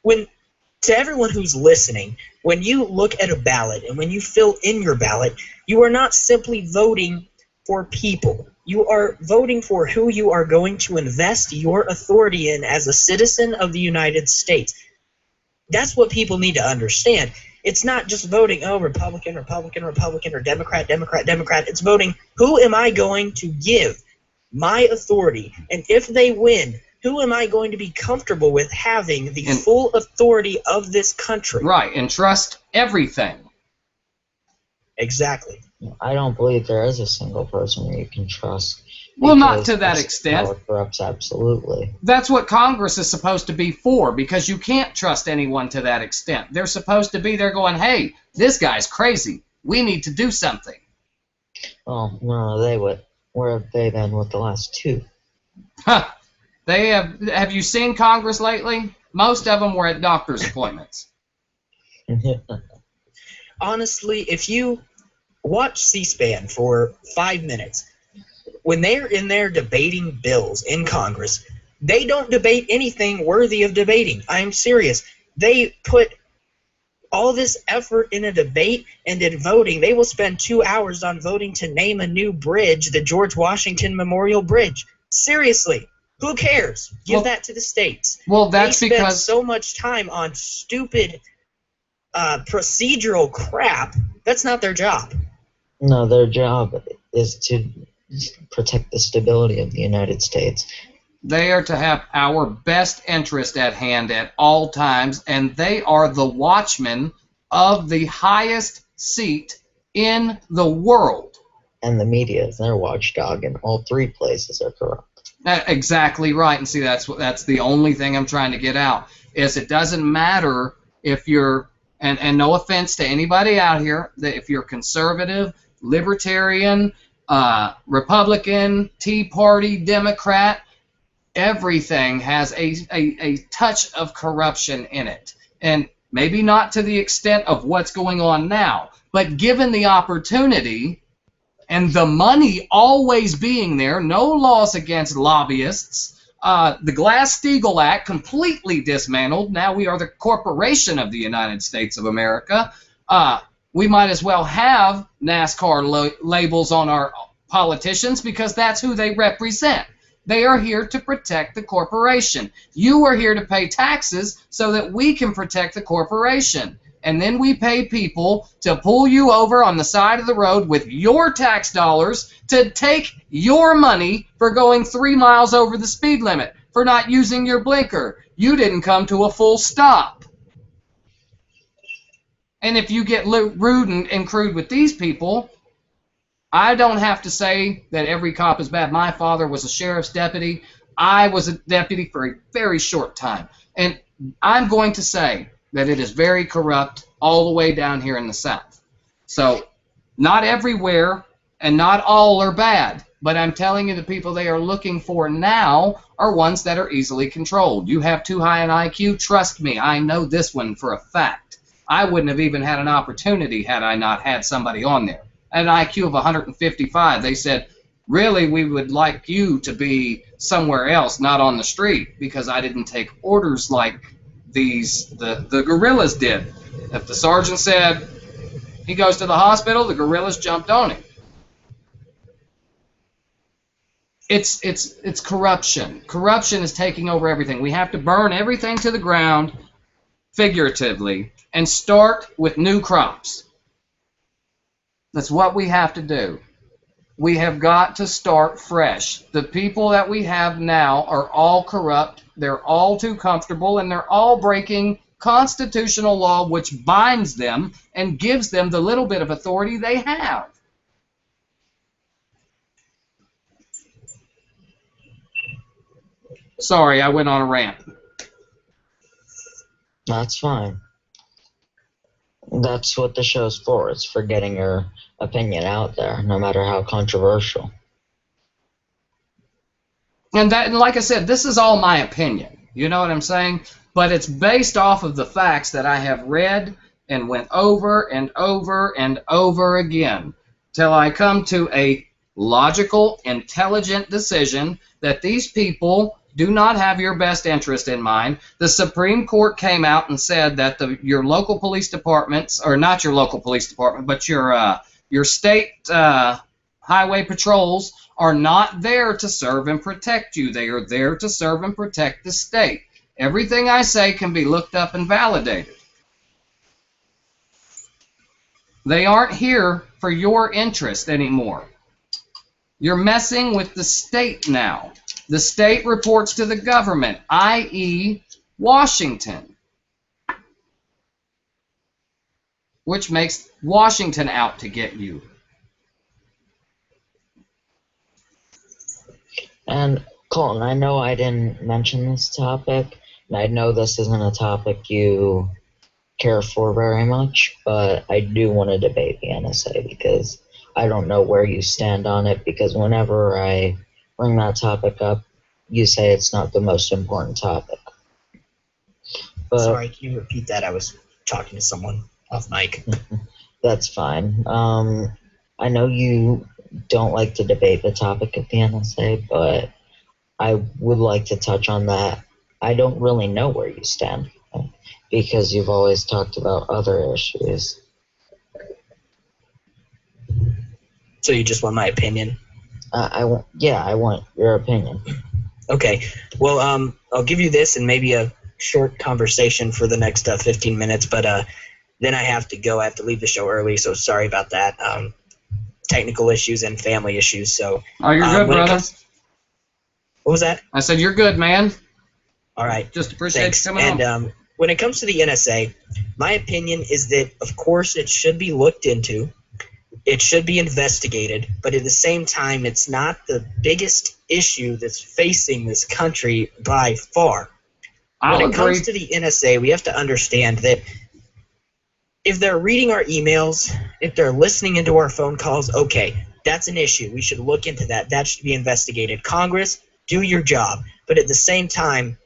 When, to everyone who's listening, when you look at a ballot and when you fill in your ballot, you are not simply voting for people. You are voting for who you are going to invest your authority in as a citizen of the United States. That's what people need to understand. It's not just voting, oh, Republican, Republican, Republican, or Democrat, Democrat, Democrat. It's voting, who am I going to give my authority? And if they win, who am I going to be comfortable with having the full authority of this country? Right, and trust everything. Exactly. I don't believe there is a single person you can trust. Well, not to that extent. Power corrupts, absolutely. That's what Congress is supposed to be for, because you can't trust anyone to that extent. They're supposed to be there going, hey, this guy's crazy. We need to do something. Oh, no, they would. Where have they been with the last two? Huh. They have you seen Congress lately? Most of them were at doctor's appointments. Honestly, if you watch C-SPAN for 5 minutes, when they're in there debating bills in Congress, they don't debate anything worthy of debating. I'm serious. They put all this effort in a debate and in voting. They will spend 2 hours on voting to name a new bridge, the George Washington Memorial Bridge. Seriously, who cares? Give that to the states. Well, that's they because spend so much time on stupid procedural crap. That's not their job. No, their job is to protect the stability of the United States. They are to have our best interest at hand at all times, and they are the watchmen of the highest seat in the world. And the media is their watchdog, and all three places are corrupt. Exactly right. And see, that's the only thing I'm trying to get out, is it doesn't matter if you're, and no offense to anybody out here, that if you're conservative, libertarian, Republican, Tea Party, Democrat, everything has a touch of corruption in it. And maybe not to the extent of what's going on now, but given the opportunity and the money always being there, no laws against lobbyists, the Glass-Steagall Act completely dismantled. Now we are the corporation of the United States of America. We might as well have NASCAR labels on our politicians because that's who they represent. They are here to protect the corporation. You are here to pay taxes so that we can protect the corporation. And then we pay people to pull you over on the side of the road with your tax dollars to take your money for going 3 miles over the speed limit, for not using your blinker. You didn't come to a full stop. And if you get rude and crude with these people, I don't have to say that every cop is bad. My father was a sheriff's deputy. I was a deputy for a very short time. And I'm going to say that it is very corrupt all the way down here in the South. So not everywhere and not all are bad. But I'm telling you, the people they are looking for now are ones that are easily controlled. You have too high an IQ? Trust me, I know this one for a fact. I wouldn't have even had an opportunity had I not had somebody on there. At an IQ of 155, they said, really, we would like you to be somewhere else, not on the street, because I didn't take orders like the guerrillas did. If the sergeant said he goes to the hospital, the guerrillas jumped on him. It's corruption. Corruption is taking over everything. We have to burn everything to the ground, figuratively, and start with new crops. That's what we have to do. We have got to start fresh. The people that we have now are all corrupt. They're all too comfortable, and they're all breaking constitutional law, which binds them and gives them the little bit of authority they have. Sorry, I went on a rant. That's fine. That's what the show's for. It's for getting your opinion out there, no matter how controversial. And like I said, this is all my opinion. You know what I'm saying? But it's based off of the facts that I have read and went over and over and over again till I come to a logical, intelligent decision that these people do not have your best interest in mind. The Supreme Court came out and said that your local police departments, or not your local police department, but your state highway patrols are not there to serve and protect you. They are there to serve and protect the state. Everything I say can be looked up and validated. They aren't here for your interest anymore. You're messing with the state now. The state reports to the government, i.e., Washington, which makes Washington out to get you. And Colton, I know I didn't mention this topic, and I know this isn't a topic you care for very much, but I do want to debate the NSA because I don't know where you stand on it, because whenever I bring that topic up, you say it's not the most important topic. But, sorry, can you repeat that? I was talking to someone off mic. That's fine. I know you don't like to debate the topic of the NSA, but I would like to touch on that. I don't really know where you stand, because you've always talked about other issues. So you just want my opinion? I want your opinion. Okay. Well, I'll give you this and maybe a short conversation for the next 15 minutes, but then I have to go. I have to leave the show early, so sorry about that. Technical issues and family issues. So. Oh, you're good, brother. What was that? I said you're good, man. All right. Just appreciate Thanks. you coming on. When it comes to the NSA, my opinion is that, of course, it should be looked into. It should be investigated, but at the same time, it's not the biggest issue that's facing this country by far. When it comes to the NSA, we have to understand that if they're reading our emails, if they're listening into our phone calls, okay, that's an issue. We should look into that. That should be investigated. Congress, do your job. But at the same time,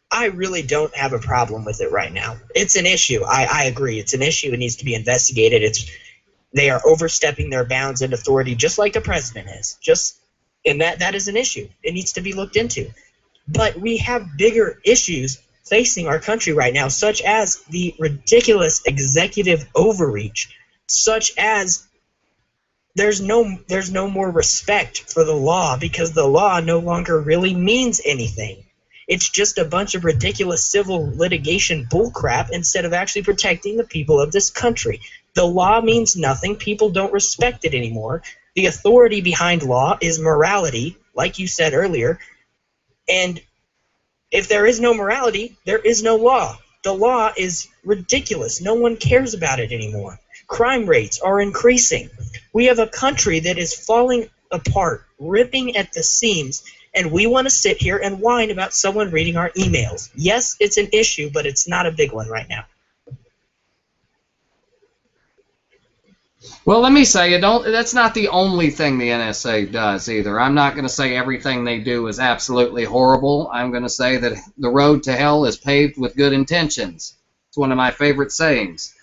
I really don't have a problem with it right now. It's an issue. I agree. It's an issue. It needs to be investigated. They are overstepping their bounds and authority just like the president is. And that is an issue. It needs to be looked into. But we have bigger issues facing our country right now, such as the ridiculous executive overreach, such as there's no more respect for the law because the law no longer really means anything. It's just a bunch of ridiculous civil litigation bullcrap instead of actually protecting the people of this country. The law means nothing. People don't respect it anymore. The authority behind law is morality, like you said earlier. And if there is no morality, there is no law. The law is ridiculous. No one cares about it anymore. Crime rates are increasing. We have a country that is falling apart, ripping at the seams, and we want to sit here and whine about someone reading our emails. Yes, it's an issue, but it's not a big one right now. Well, let me say, that's not the only thing the NSA does either. I'm not going to say everything they do is absolutely horrible. I'm going to say that the road to hell is paved with good intentions. It's one of my favorite sayings.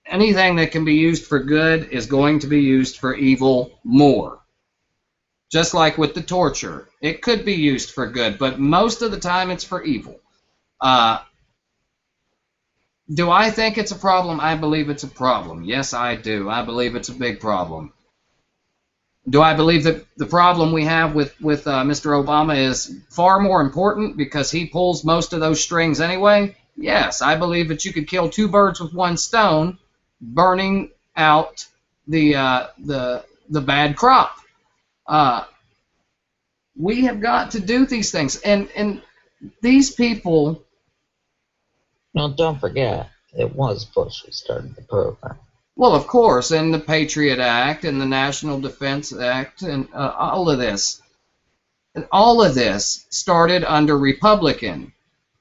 Anything that can be used for good is going to be used for evil more. Just like with the torture. It could be used for good, but most of the time it's for evil. Do I think it's a problem? I believe it's a problem. Yes, I do. I believe it's a big problem. Do I believe that the problem we have with Mr. Obama is far more important because he pulls most of those strings anyway? Yes, I believe that you could kill two birds with one stone, burning out the bad crop. We have got to do these things, and these people. No, don't forget, it was Bush who started the program. Well, of course, and the Patriot Act and the National Defense Act and all of this. All of this started under Republican,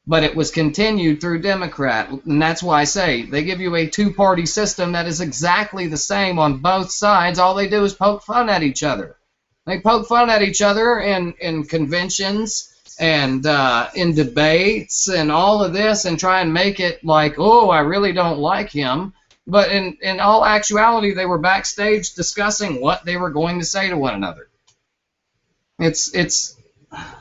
but it was continued through Democrat. And that's why I say they give you a two-party system that is exactly the same on both sides. All they do is poke fun at each other. They poke fun at each other in conventions and in debates and all of this and try and make it like, oh, I really don't like him. But in all actuality, they were backstage discussing what they were going to say to one another.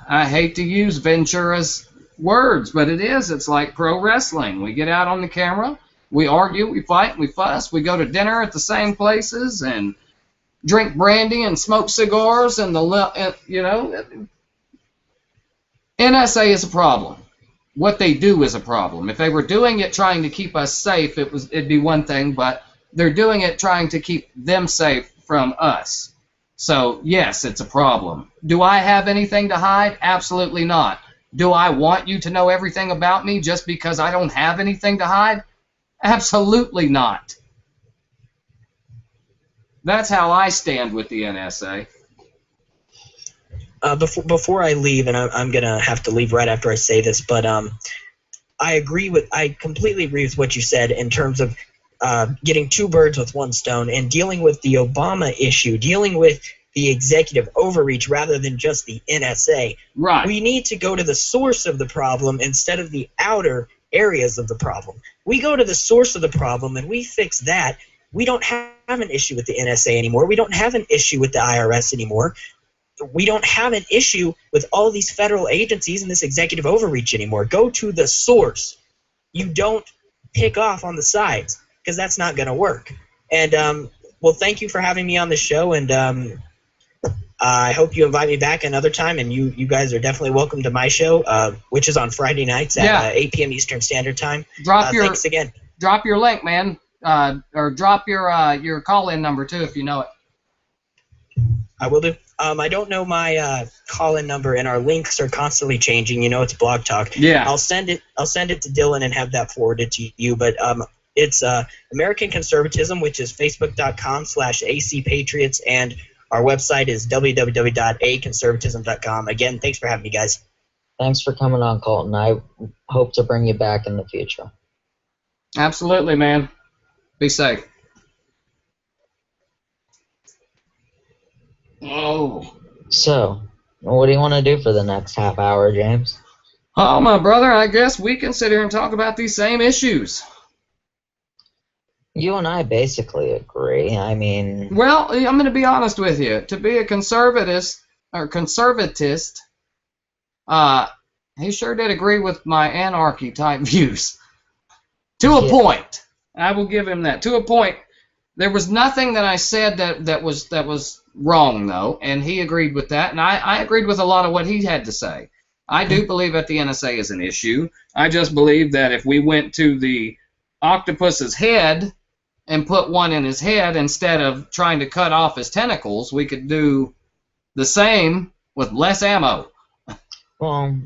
I hate to use Ventura's words, but it is. It's like pro wrestling. We get out on the camera, we argue, we fight, we fuss, we go to dinner at the same places and drink brandy and smoke cigars and NSA is a problem. What they do is a problem. If they were doing it trying to keep us safe, it'd be one thing, but they're doing it trying to keep them safe from us. So, yes, it's a problem. Do I have anything to hide? Absolutely not. Do I want you to know everything about me just because I don't have anything to hide? Absolutely not. That's how I stand with the NSA. Before I leave, and I'm gonna have to leave right after I say this, but I completely agree with what you said in terms of getting two birds with one stone and dealing with the Obama issue, dealing with the executive overreach rather than just the NSA. Right. We need to go to the source of the problem instead of the outer areas of the problem. We go to the source of the problem and we fix that. We don't have an issue with the NSA anymore. We don't have an issue with the IRS anymore. We don't have an issue with all these federal agencies and this executive overreach anymore. Go to the source. You don't pick off on the sides, because that's not going to work. And, well, thank you for having me on the show, and I hope you invite me back another time, and you guys are definitely welcome to my show, which is on Friday nights at 8 p.m. Eastern Standard Time. Thanks again. Drop your link, man, or drop your call-in number, too, if you know it. I will do. I don't know my call-in number, and our links are constantly changing. You know, it's Blog Talk. Yeah. I'll send it to Dylan and have that forwarded to you. But it's American Conservatism, which is facebook.com/ACPatriots, and our website is www.aconservatism.com. Again, thanks for having me, guys. Thanks for coming on, Kolton. I hope to bring you back in the future. Absolutely, man. Be safe. Oh. So, what do you want to do for the next half hour, James? Oh, my brother, I guess we can sit here and talk about these same issues. You and I basically agree. I mean... Well, I'm going to be honest with you. To be a conservatist, he sure did agree with my anarchy-type views. To a point. I will give him that. To a point. There was nothing that I said that was wrong, though, and he agreed with that, and I agreed with a lot of what he had to say. I do believe that the NSA is an issue. I just believe that if we went to the octopus's head and put one in his head instead of trying to cut off his tentacles, we could do the same with less ammo. Well,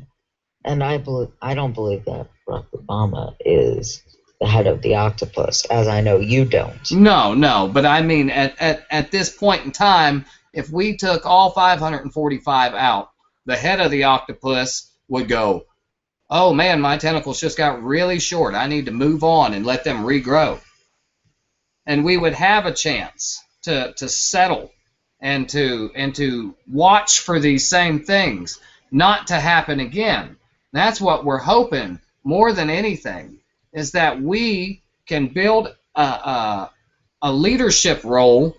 and I don't believe that Barack Obama is the head of the octopus, as I know you don't. No, but I mean, at this point in time, if we took all 545 out, the head of the octopus would go, oh man, my tentacles just got really short. I need to move on and let them regrow. And we would have a chance to settle and to watch for these same things not to happen again. That's what we're hoping more than anything, is that we can build a leadership role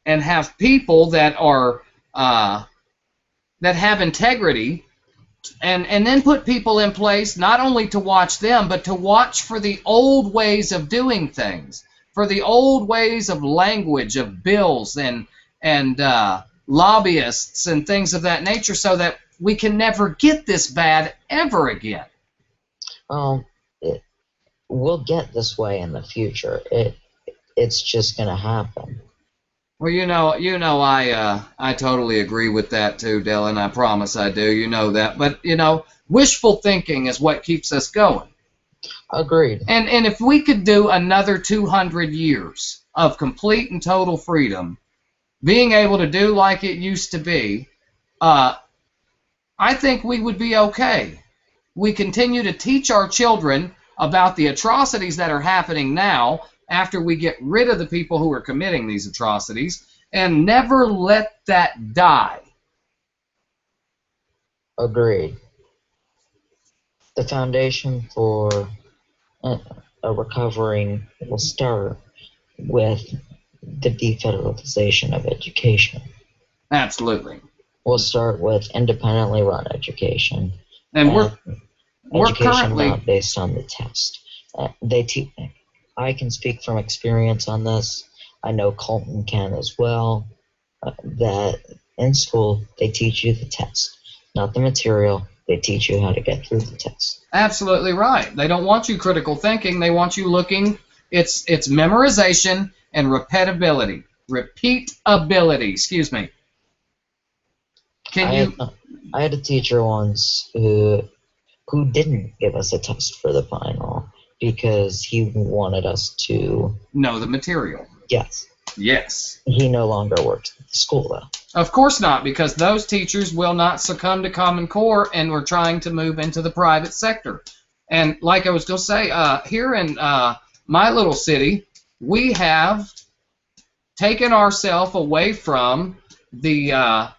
and have people that are that have integrity, and then put people in place not only to watch them, but to watch for the old ways of doing things, for the old ways of language, of bills and lobbyists and things of that nature, so that we can never get this bad ever again. We'll get this way in the future. It's just going to happen. Well, you know, I totally agree with that too, Dylan. I promise I do. You know that. But, you know, wishful thinking is what keeps us going. Agreed. And if we could do another 200 years of complete and total freedom, being able to do like it used to be, I think we would be okay. We continue to teach our children about the atrocities that are happening now after we get rid of the people who are committing these atrocities, and never let that die. Agreed. The foundation for a recovering will start with the defederalization of education. Absolutely. We'll start with independently run education. And we're education currently not based on the test. I can speak from experience on this. I know Kolton can as well. That in school they teach you the test, not the material. They teach you how to get through the test. Absolutely right. They don't want you critical thinking. They want you looking. It's memorization and repeatability. Repeatability. Excuse me. I had a teacher once who didn't give us a test for the final because he wanted us to know the material. Yes. Yes. He no longer works at the school, though. Of course not, because those teachers will not succumb to Common Core, and we're trying to move into the private sector. And like I was going to say, here in my little city, we have taken ourselves away from the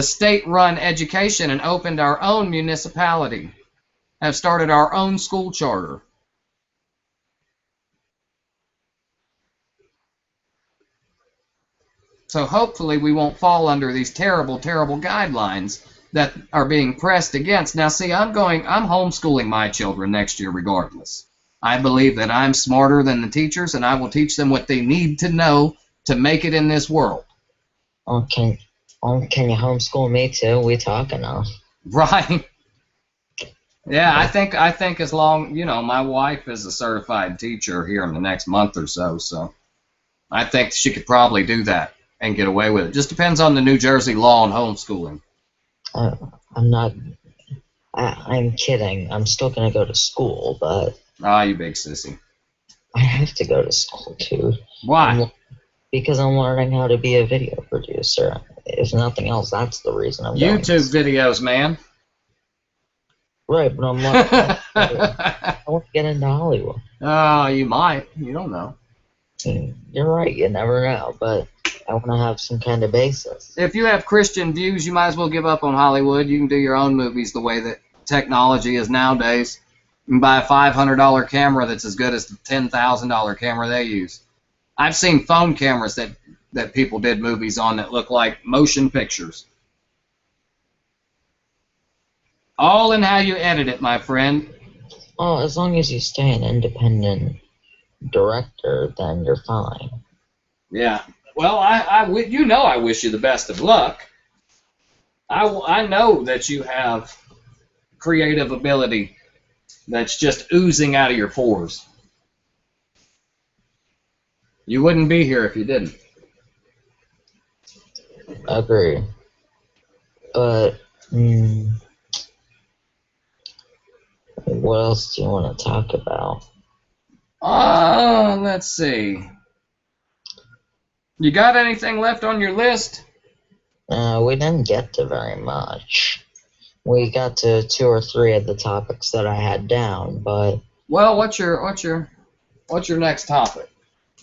state-run education and opened our own municipality, have started our own school charter. So hopefully we won't fall under these terrible, terrible guidelines that are being pressed against. Now, see, I'm homeschooling my children next year regardless. I believe that I'm smarter than the teachers, and I will teach them what they need to know to make it in this world. Okay. Can you homeschool me too? We talk enough. Right. Yeah, I think as long, my wife is a certified teacher here in the next month or so, so I think she could probably do that and get away with it. Just depends on the New Jersey law on homeschooling. I'm kidding. I'm still going to go to school, but... You big sissy. I have to go to school, too. Why? Because I'm learning how to be a video producer. If nothing else, that's the reason I'm going. YouTube videos, man. Right, but I'm like, I want to get into Hollywood. You might. You don't know. You're right. You never know, but I want to have some kind of basis. If you have Christian views, you might as well give up on Hollywood. You can do your own movies the way that technology is nowadays. You can buy a $500 camera that's as good as the $10,000 camera they use. I've seen phone cameras that people did movies on that look like motion pictures. All in how you edit it, my friend. Oh, as long as you stay an independent director, then you're fine. Yeah. Well, I wish you the best of luck. I know that you have creative ability that's just oozing out of your pores. You wouldn't be here if you didn't. Agree. But, what else do you want to talk about? Let's see. You got anything left on your list? We didn't get to very much. We got to 2 or 3 of the topics that I had down, but... Well, what's your next topic?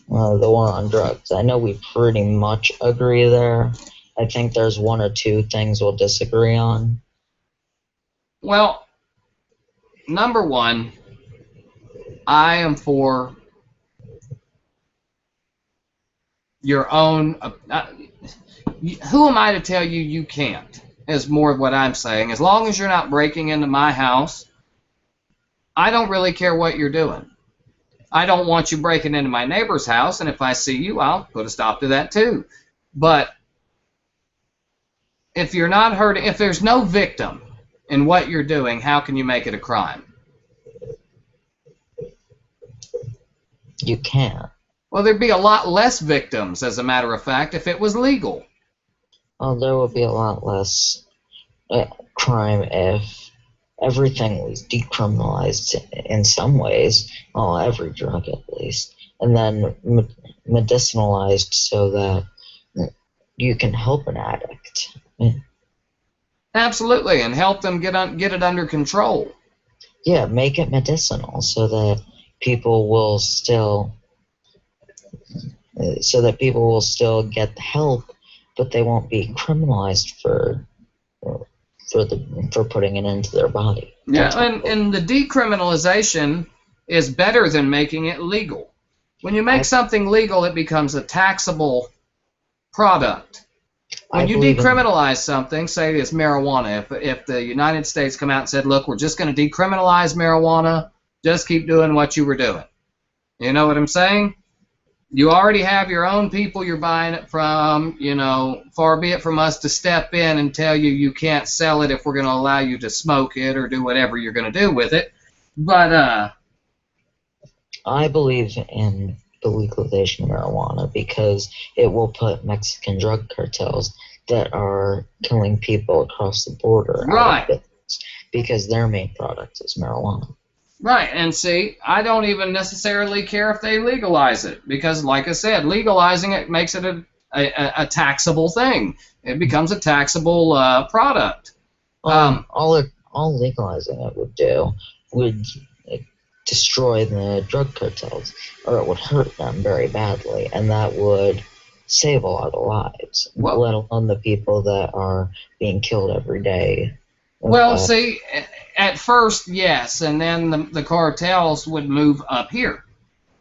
The one on drugs. I know we pretty much agree there. I think there's 1 or 2 things we'll disagree on. Well, number 1, I am for your own... who am I to tell you you can't, is more of what I'm saying. As long as you're not breaking into my house, I don't really care what you're doing. I don't want you breaking into my neighbor's house, and if I see you, I'll put a stop to that too. But if you're not hurting, if there's no victim in what you're doing, how can you make it a crime? You can't. Well, there'd be a lot less victims, as a matter of fact, if it was legal. Well, there would be a lot less crime if everything was decriminalized in some ways, well, every drug at least, and then medicinalized so that you can help an addict. Absolutely, and help them get it under control. Yeah, make it medicinal so that people will still get help, but they won't be criminalized for putting it into their body. Yeah, and the decriminalization is better than making it legal. When you make something legal, it becomes a taxable product. When you decriminalize something, say it's marijuana, if the United States come out and said, look, we're just going to decriminalize marijuana, just keep doing what you were doing. You know what I'm saying? You already have your own people you're buying it from. You know, far be it from us to step in and tell you you can't sell it if we're going to allow you to smoke it or do whatever you're going to do with it. But I believe in the legalization of marijuana because it will put Mexican drug cartels that are killing people across the border out of business because their main product is marijuana. Right, and see, I don't even necessarily care if they legalize it because, like I said, legalizing it makes it a taxable thing. It becomes a taxable product. All legalizing it would do would destroy the drug cartels, or it would hurt them very badly, and that would save a lot of lives, let alone the people that are being killed every day. Well, see, at first, yes, and then the cartels would move up here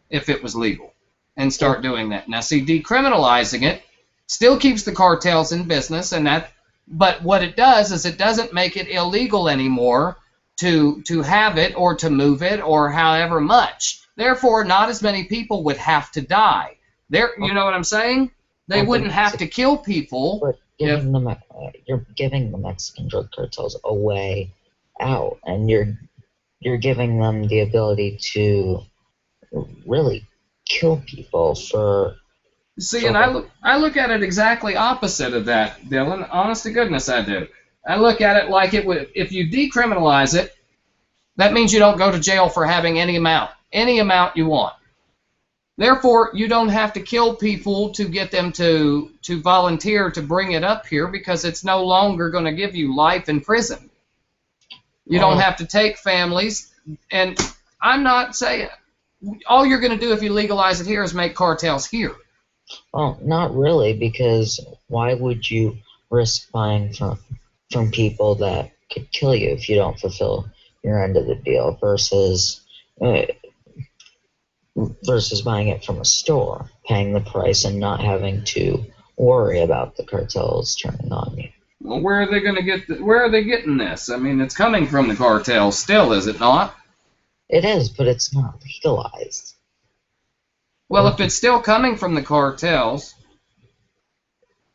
if it was legal and start doing that. Now, see, decriminalizing it still keeps the cartels in business, but what it does is it doesn't make it illegal anymore to have it or to move it or however much. Therefore, not as many people would have to die. You know what I'm saying? They wouldn't have to kill people. But you're giving the Mexican drug cartels a way out, and you're giving them the ability to really kill people for. See, and I look at it exactly opposite of that, Dylan. Honest to goodness, I do. I look at it like it would. If you decriminalize it, that means you don't go to jail for having any amount you want. Therefore, you don't have to kill people to get them to volunteer to bring it up here because it's no longer going to give you life in prison. You don't have to take families, and I'm not saying all you're going to do if you legalize it here is make cartels here. Well, not really, because why would you risk buying from people that could kill you if you don't fulfill your end of the deal versus buying it from a store, paying the price and not having to worry about the cartels turning on you? Well, where are they going to get? Where are they getting this? I mean, it's coming from the cartels still, is it not? It is, but it's not legalized. Well, if it's still coming from the cartels,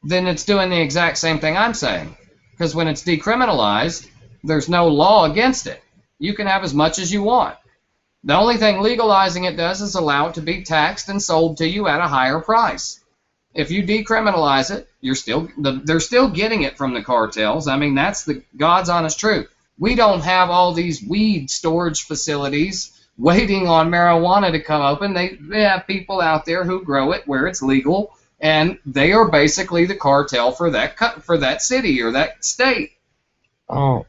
then it's doing the exact same thing I'm saying. Because when it's decriminalized, there's no law against it. You can have as much as you want. The only thing legalizing it does is allow it to be taxed and sold to you at a higher price. If you decriminalize it, they're still getting it from the cartels. I mean, that's the God's honest truth. We don't have all these weed storage facilities waiting on marijuana to come open. They have people out there who grow it where it's legal, and they are basically the cartel for that city or that state. Oh,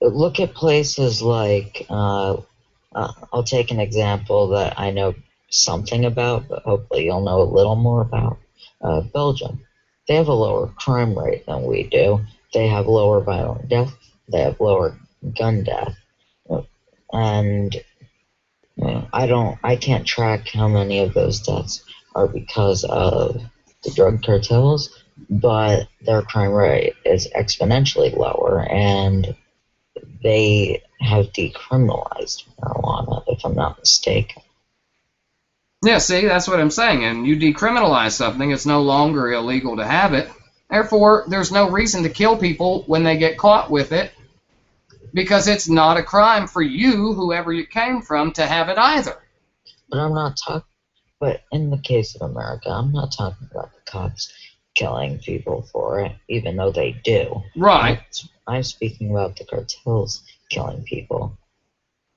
look at places like I'll take an example that I know something about, but hopefully you'll know a little more about. Belgium. They have a lower crime rate than we do. They have lower violent death. They have lower gun death. And I can't track how many of those deaths are because of the drug cartels, but their crime rate is exponentially lower, and they have decriminalized marijuana, if I'm not mistaken. Yeah, see, that's what I'm saying. And you decriminalize something, it's no longer illegal to have it. Therefore, there's no reason to kill people when they get caught with it, because it's not a crime for you, whoever you came from, to have it either. But in the case of America, I'm not talking about the cops killing people for it, even though they do. Right. I'm speaking about the cartels killing people.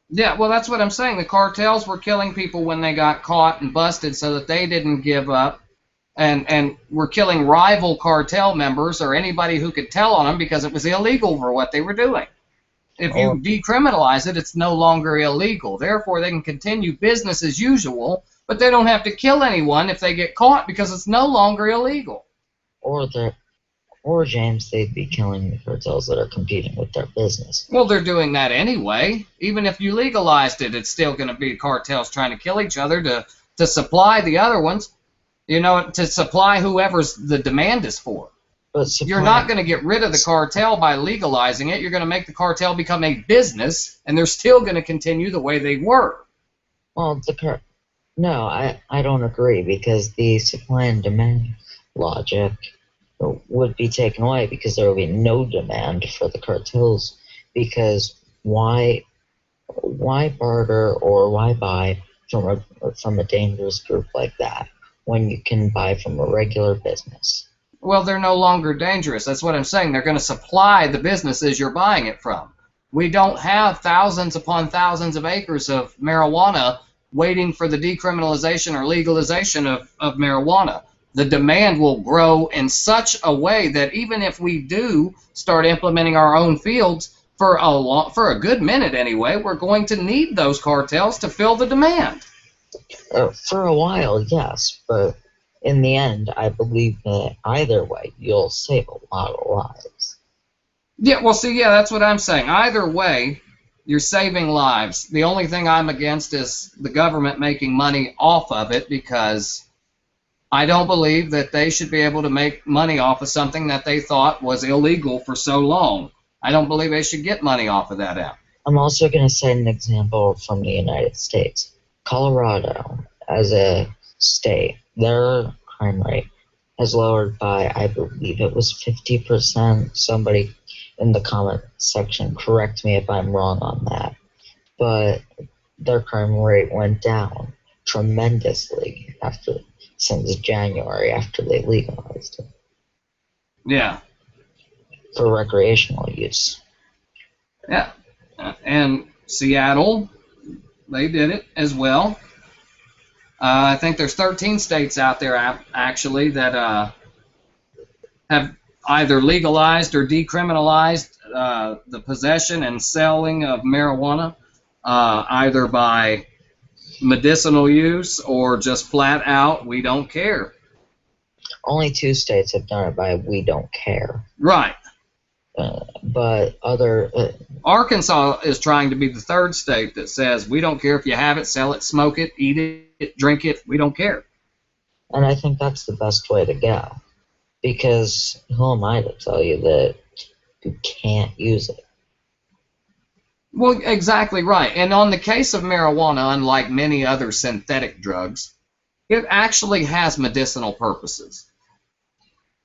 Yeah, well, that's what I'm saying. The cartels were killing people when they got caught and busted so that they didn't give up, and were killing rival cartel members or anybody who could tell on them because it was illegal for what they were doing. If you decriminalize it, it's no longer illegal. Therefore, they can continue business as usual, but they don't have to kill anyone if they get caught because it's no longer illegal. Or James, they'd be killing the cartels that are competing with their business. Well, they're doing that anyway. Even if you legalized it, it's still going to be cartels trying to kill each other to supply the other ones, to supply whoever's the demand is for. You're not going to get rid of the cartel by legalizing it. You're going to make the cartel become a business, and they're still going to continue the way they were. Well, No, I don't agree, because the supply and demand logic would be taken away, because there would be no demand for the cartels. Because why barter or why buy from a dangerous group like that when you can buy from a regular business? Well, they're no longer dangerous. That's what I'm saying. They're going to supply the businesses you're buying it from. We don't have thousands upon thousands of acres of marijuana waiting for the decriminalization or legalization of marijuana. The demand will grow in such a way that even if we do start implementing our own fields, for a good minute anyway, we're going to need those cartels to fill the demand. For a while, yes, but in the end, I believe that either way, you'll save a lot of lives. Yeah, well, see, yeah, that's what I'm saying. Either way, you're saving lives. The only thing I'm against is the government making money off of it, because I don't believe that they should be able to make money off of something that they thought was illegal for so long. I don't believe they should get money off of that app. I'm also going to cite an example from the United States. Colorado, as a state, their crime rate has lowered by, I believe it was 50%. Somebody in the comment section correct me if I'm wrong on that. But their crime rate went down tremendously since January, after they legalized it. Yeah. For recreational use. Yeah. And Seattle, they did it as well. I think there's 13 states out there actually that have either legalized or decriminalized the possession and selling of marijuana, either by medicinal use or just flat out, we don't care. Only 2 states have done it by we don't care. Right. But other... Arkansas is trying to be the 3rd state that says we don't care if you have it, sell it, smoke it, eat it, drink it, we don't care. And I think that's the best way to go. Because who am I to tell you that you can't use it? Well, exactly right. And on the case of marijuana, unlike many other synthetic drugs, it actually has medicinal purposes.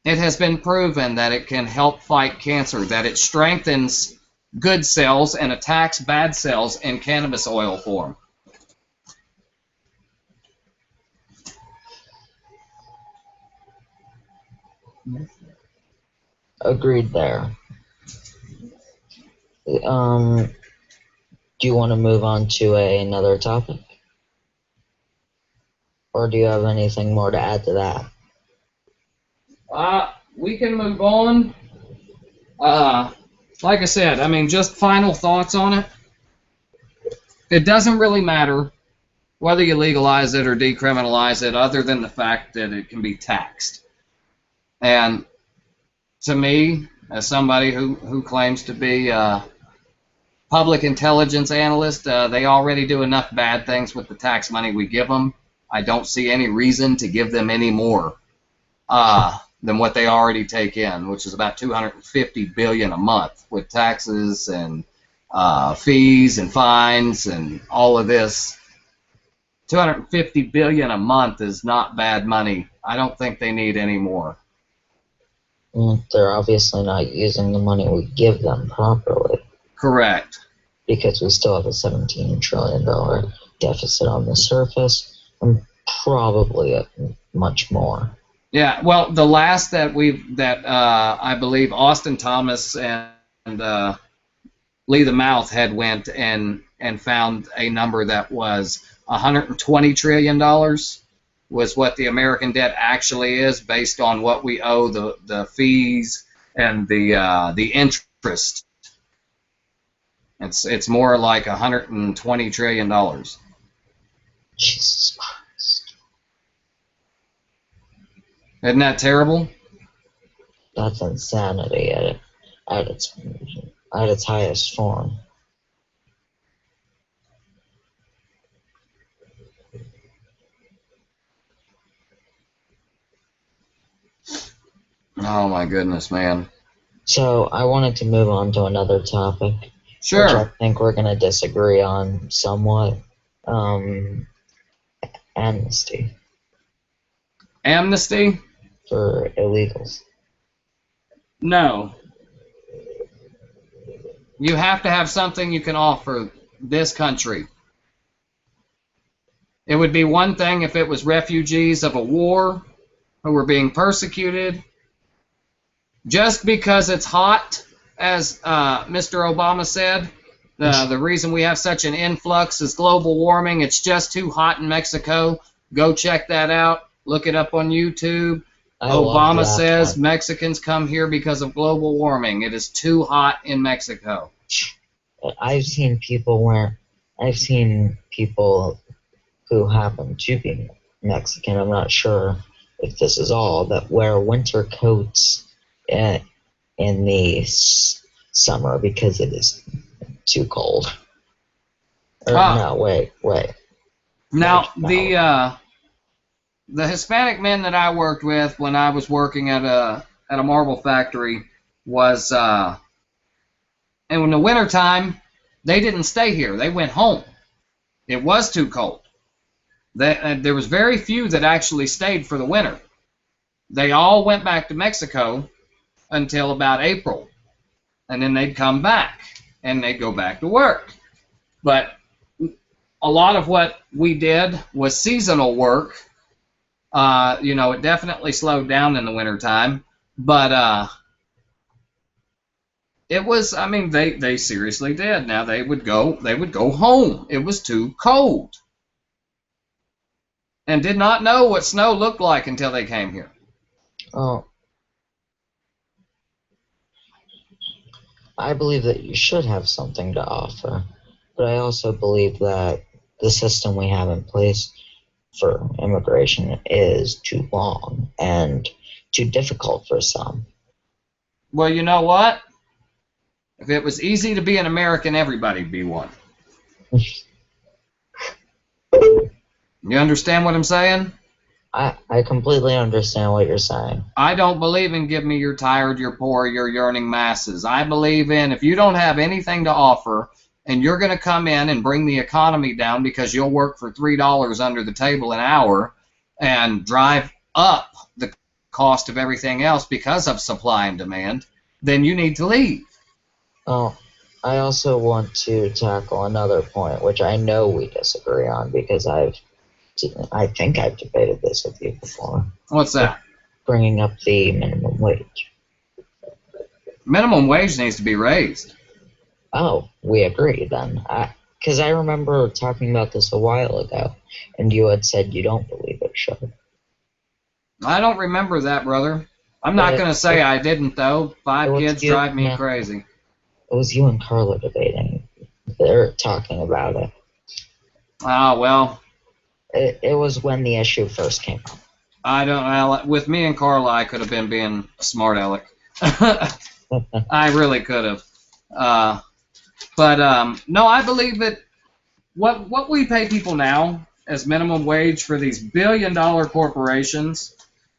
It has been proven that it can help fight cancer, that it strengthens good cells and attacks bad cells in cannabis oil form. Agreed there. Do you want to move on to another topic? Or do you have anything more to add to that? We can move on. Like I said, I mean, just final thoughts on it. It doesn't really matter whether you legalize it or decriminalize it, other than the fact that it can be taxed. And to me, as somebody who claims to be a public intelligence analyst, they already do enough bad things with the tax money we give them. I don't see any reason to give them any more than what they already take in, which is about $250 billion a month with taxes and fees and fines and all of this. $250 billion a month is not bad money. I don't think they need any more. They're obviously not using the money we give them properly. Correct. Because we still have a $17 trillion deficit on the surface, and probably much more. Yeah, well, the last that I believe Austin Thomas and Lee the Mouth had went and found a number that was $120 trillion was what the American debt actually is, based on what we owe the fees and the interest. It's more like $120 trillion. Jesus Christ. Isn't that terrible? That's insanity at its highest form. Oh my goodness, man. So I wanted to move on to another topic. Sure. Which I think we're going to disagree on somewhat. amnesty. Amnesty? For illegals. No. You have to have something you can offer this country. It would be one thing if it was refugees of a war who were being persecuted. Just because it's hot, as Mr. Obama said, the reason we have such an influx is global warming. It's just too hot in Mexico. Go check that out. Look it up on YouTube. Obama says Mexicans come here because of global warming. It is too hot in Mexico. I've seen people who happen to be Mexican, I'm not sure if this is all, that wear winter coats in the summer because it is too cold. No, wait. Now, the Hispanic men that I worked with when I was working at a marble factory was, and in the wintertime, they didn't stay here. They went home. It was too cold. There was very few that actually stayed for the winter. They all went back to Mexico until about April, and then they'd come back, and they'd go back to work. But a lot of what we did was seasonal work. It definitely slowed down in the wintertime, but it was, they seriously did. Now they would go home. It was too cold. And did not know what snow looked like until they came here. Oh. I believe that you should have something to offer, but I also believe that the system we have in place for immigration is too long and too difficult for some. Well, you know what? If it was easy to be an American, everybody'd be one. You understand what I'm saying? I completely understand what you're saying. I don't believe in give me your tired, your poor, your yearning masses. I believe in if you don't have anything to offer and you're going to come in and bring the economy down because you'll work for $3 under the table an hour and drive up the cost of everything else because of supply and demand, then you need to leave. Oh, I also want to tackle another point, which I know we disagree on because I think I've debated this with you before. What's that? Bringing up the minimum wage. Minimum wage needs to be raised. Oh, we agree then. Because I remember talking about this a while ago, and you had said you don't believe it should. I don't remember that, brother. I'm not going to say I didn't, though. 5 kids drive me crazy. It was you and Carla debating. They're talking about it. Ah, well. It was when the issue first came up. I don't know. With me and Carla, I could have been being a smart aleck. I really could have. No, I believe that what we pay people now as minimum wage for these billion-dollar corporations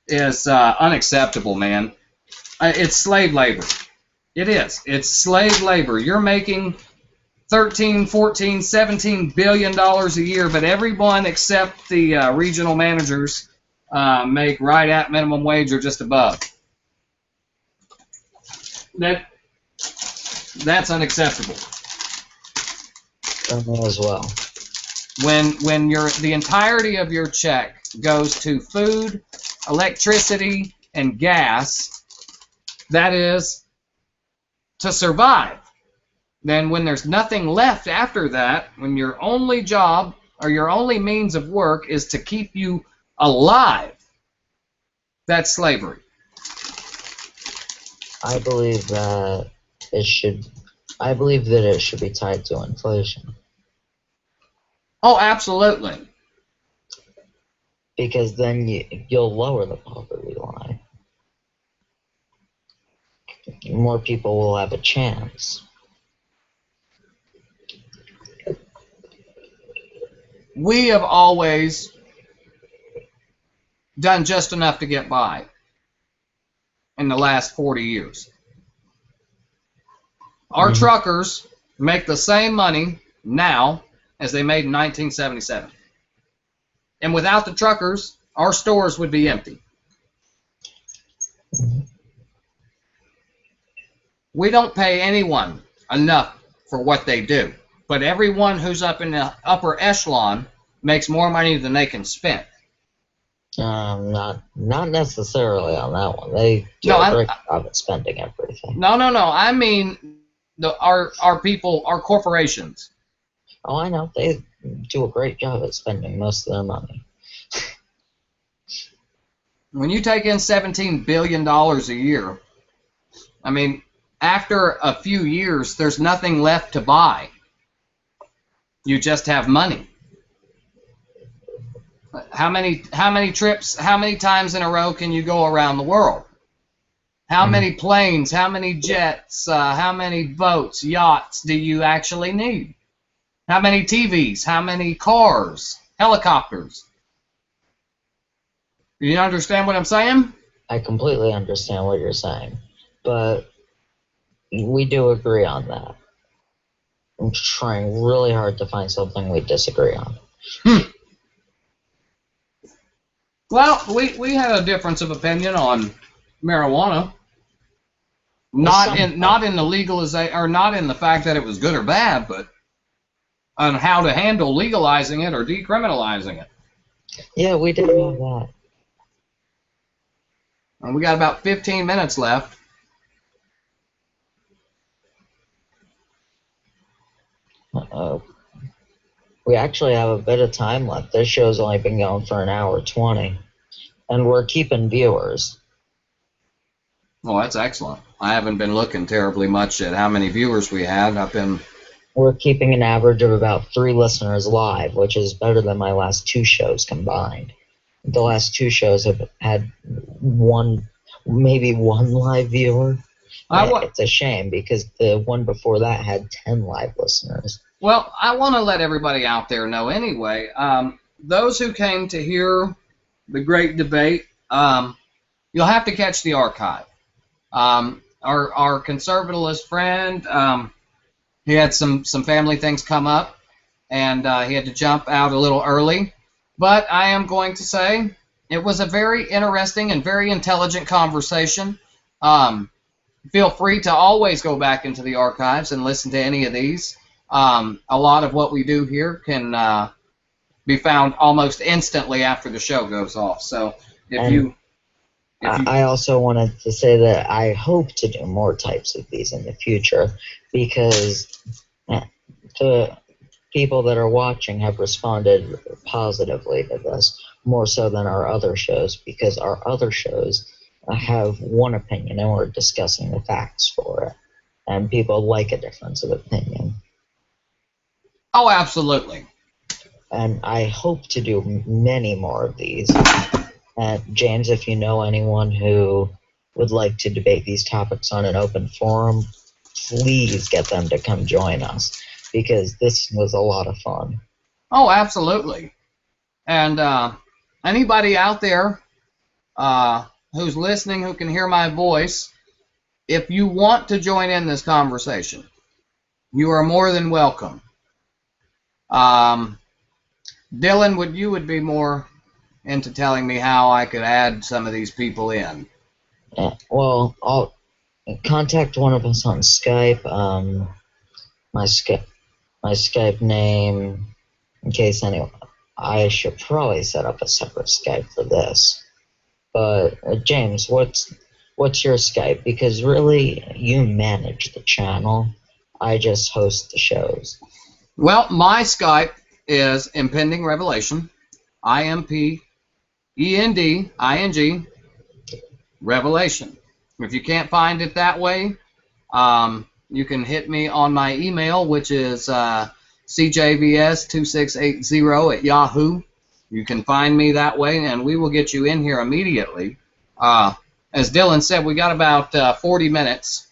is unacceptable, man. It's slave labor. It is. It's slave labor. You're making $13, $14, $17 billion a year, but everyone except the regional managers make right at minimum wage or just above. That's unacceptable. As well. When the entirety of your check goes to food, electricity, and gas, that is to survive. Then when there's nothing left after that, when your only job or your only means of work is to keep you alive, that's slavery. I believe that it should be tied to inflation. Oh, absolutely. Because then you'll lower the poverty line. More people will have a chance. We have always done just enough to get by in the last 40 years. Our truckers make the same money now as they made in 1977. And without the truckers, our stores would be empty. We don't pay anyone enough for what they do, but everyone who's up in the upper echelon makes more money than they can spend. Not necessarily on that one. They do a great job at spending everything. No. I mean our people, our corporations. Oh, I know. They do a great job at spending most of their money. When you take in $17 billion a year, I mean, after a few years, there's nothing left to buy. You just have money. How many trips, how many times in a row can you go around the world? How many planes, how many jets, how many boats, yachts do you actually need? How many TVs, how many cars, helicopters? Do you understand what I'm saying? I completely understand what you're saying, but we do agree on that. I'm trying really hard to find something we disagree on. Well, we had a difference of opinion on marijuana. Not in the legalization, or not in the fact that it was good or bad, but on how to handle legalizing it or decriminalizing it. Yeah, we did have that. And we got about 15 minutes left. We actually have a bit of time left. This show's only been going for an hour 20, and we're keeping viewers. Well, that's excellent. I haven't been looking terribly much at how many viewers we had. We're keeping an average of about 3 listeners live, which is better than my last 2 shows combined. The last 2 shows have had maybe one live viewer. It's a shame because the one before that had 10 live listeners. Well, I want to let everybody out there know anyway. Those who came to hear the great debate, you'll have to catch the archive. Our conservativist friend, he had some family things come up, and he had to jump out a little early. But I am going to say it was a very interesting and very intelligent conversation. Feel free to always go back into the archives and listen to any of these. A lot of what we do here can be found almost instantly after the show goes off. So I also wanted to say that I hope to do more types of these in the future because the people that are watching have responded positively to this, more so than our other shows, because our other shows have one opinion and we're discussing the facts for it, and people like a difference of opinion. Oh, absolutely. And I hope to do many more of these. James, if you know anyone who would like to debate these topics on an open forum, please get them to come join us, because this was a lot of fun. Oh, absolutely. And anybody out there who's listening, who can hear my voice, if you want to join in this conversation, you are more than welcome. Dylan, you would be more into telling me how I could add some of these people in. Well, I'll contact one of us on Skype. My Skype name, in case anyone. I should probably set up a separate Skype for this. But James, what's your Skype? Because really, you manage the channel. I just host the shows. Well, my Skype is Impending Revelation, IMPENDING Revelation. If you can't find it that way, you can hit me on my email, which is cjvs2680@yahoo. You can find me that way, and we will get you in here immediately. As Dylan said, we got about 40 minutes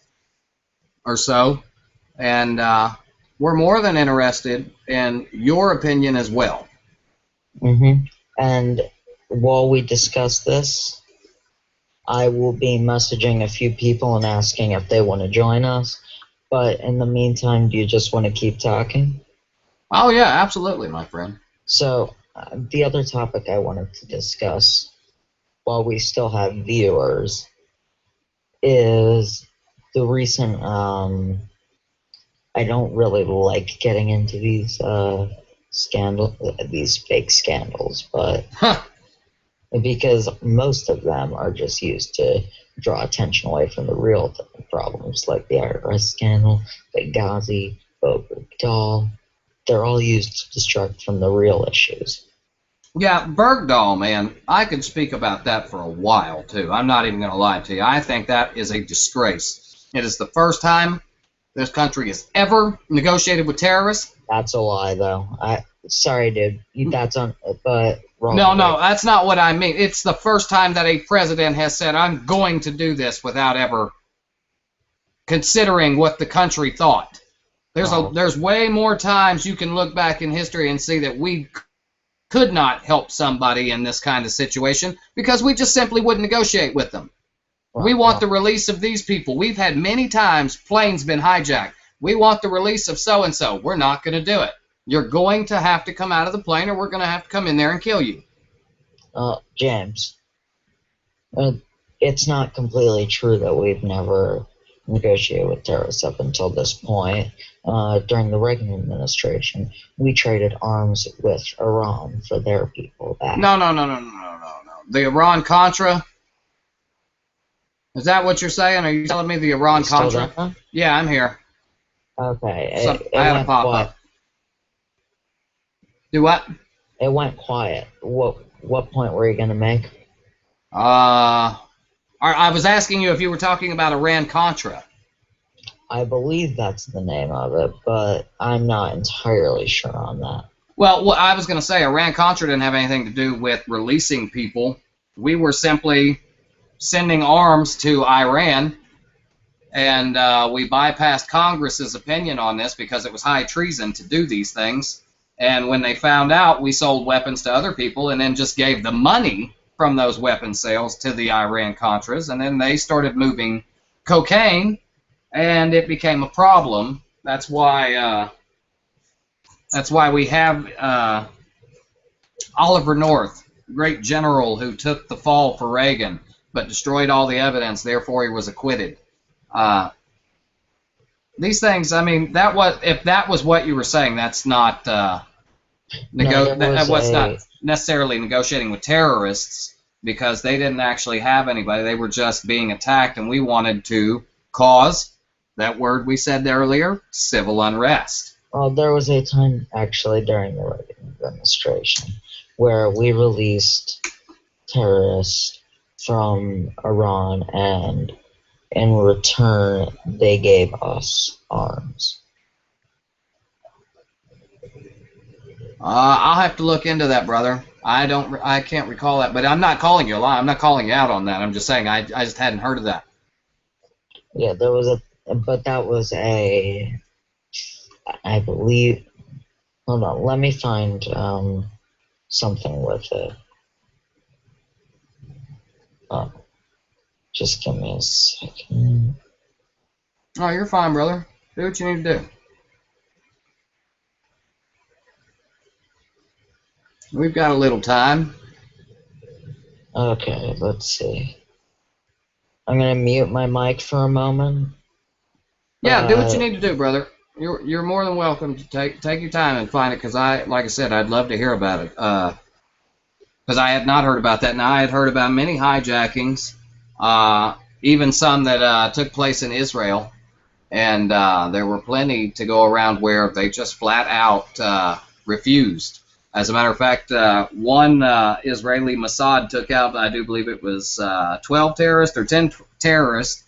or so, and we're more than interested in your opinion as well. And while we discuss this, I will be messaging a few people and asking if they want to join us. But in the meantime, do you just want to keep talking? Oh, yeah, absolutely, my friend. So the other topic I wanted to discuss while we still have viewers is the recent, I don't really like getting into these these fake scandals, but because most of them are just used to draw attention away from the real problems, like the IRS scandal, Benghazi, Bergdahl. They're all used to distract from the real issues. Yeah, Bergdahl, man, I could speak about that for a while, too. I'm not even going to lie to you. I think that is a disgrace. It is the first time this country has ever negotiated with terrorists. That's a lie, though. Sorry, dude. That's but wrong. No, that's not what I mean. It's the first time that a president has said, I'm going to do this without ever considering what the country thought. There's way more times you can look back in history and see that we could not help somebody in this kind of situation because we just simply wouldn't negotiate with them. We want the release of these people. We've had many times planes been hijacked. We want the release of so-and-so. We're not going to do it. You're going to have to come out of the plane or we're going to have to come in there and kill you. James, it's not completely true that we've never negotiated with terrorists up until this point. During the Reagan administration, we traded arms with Iran for their people back. No. The Iran-Contra? Is that what you're saying? Are you telling me the Iran-Contra? Yeah, I'm here. Okay. So I had a pop-up. Do what? It went quiet. What point were you going to make? I was asking you if you were talking about Iran-Contra. I believe that's the name of it, but I'm not entirely sure on that. Well, I was going to say Iran-Contra didn't have anything to do with releasing people. We were simply sending arms to Iran, and we bypassed Congress's opinion on this because it was high treason to do these things. And when they found out, we sold weapons to other people and then just gave the money from those weapon sales to the Iran-Contras, and then they started moving cocaine, and it became a problem. That's why we have Oliver North, great general who took the fall for Reagan, but destroyed all the evidence. Therefore, he was acquitted. These things, I mean, if that was what you were saying, that's not not necessarily negotiating with terrorists, because they didn't actually have anybody. They were just being attacked, and we wanted to cause that word we said earlier, civil unrest. Well, there was a time actually during the Reagan administration where we released terrorists from Iran, and in return they gave us arms. I'll have to look into that, brother. I can't recall that, but I'm not calling you a lie. I'm not calling you out on that. I'm just saying I just hadn't heard of that. Yeah, there was but that was I believe. Hold on, let me find something with it. Just give me a second. Oh, you're fine, brother. Do what you need to do. We've got a little time. Okay, let's see. I'm gonna mute my mic for a moment. Yeah, do what you need to do, brother. You're more than welcome to take your time and find it, because like I said, I'd love to hear about it. Because I had not heard about that. Now, I had heard about many hijackings, even some that took place in Israel, and there were plenty to go around where they just flat out refused. As a matter of fact, one Israeli Mossad took out, I do believe it was 12 terrorists or 10 terrorists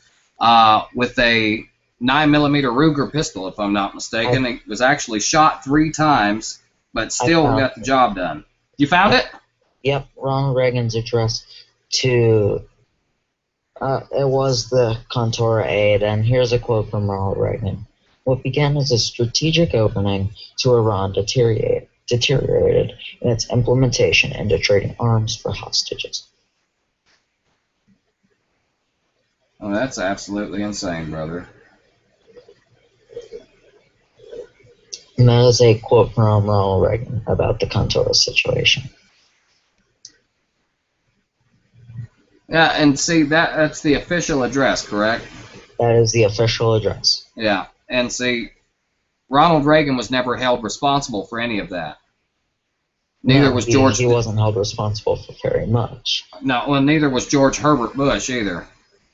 with a 9mm Ruger pistol, if I'm not mistaken. It was actually shot 3 times, but still got the job done. You found it? Yep, Ronald Reagan's address to, it was the Contour aide, and here's a quote from Ronald Reagan. What began as a strategic opening to Iran deteriorated in its implementation into trading arms for hostages. Oh, that's absolutely insane, brother. And that is a quote from Ronald Reagan about the Honduras situation. Yeah, and see, that's the official address, correct? That is the official address. Yeah, and see, Ronald Reagan was never held responsible for any of that. Neither was George. He wasn't held responsible for very much. No, well, neither was George Herbert Bush either.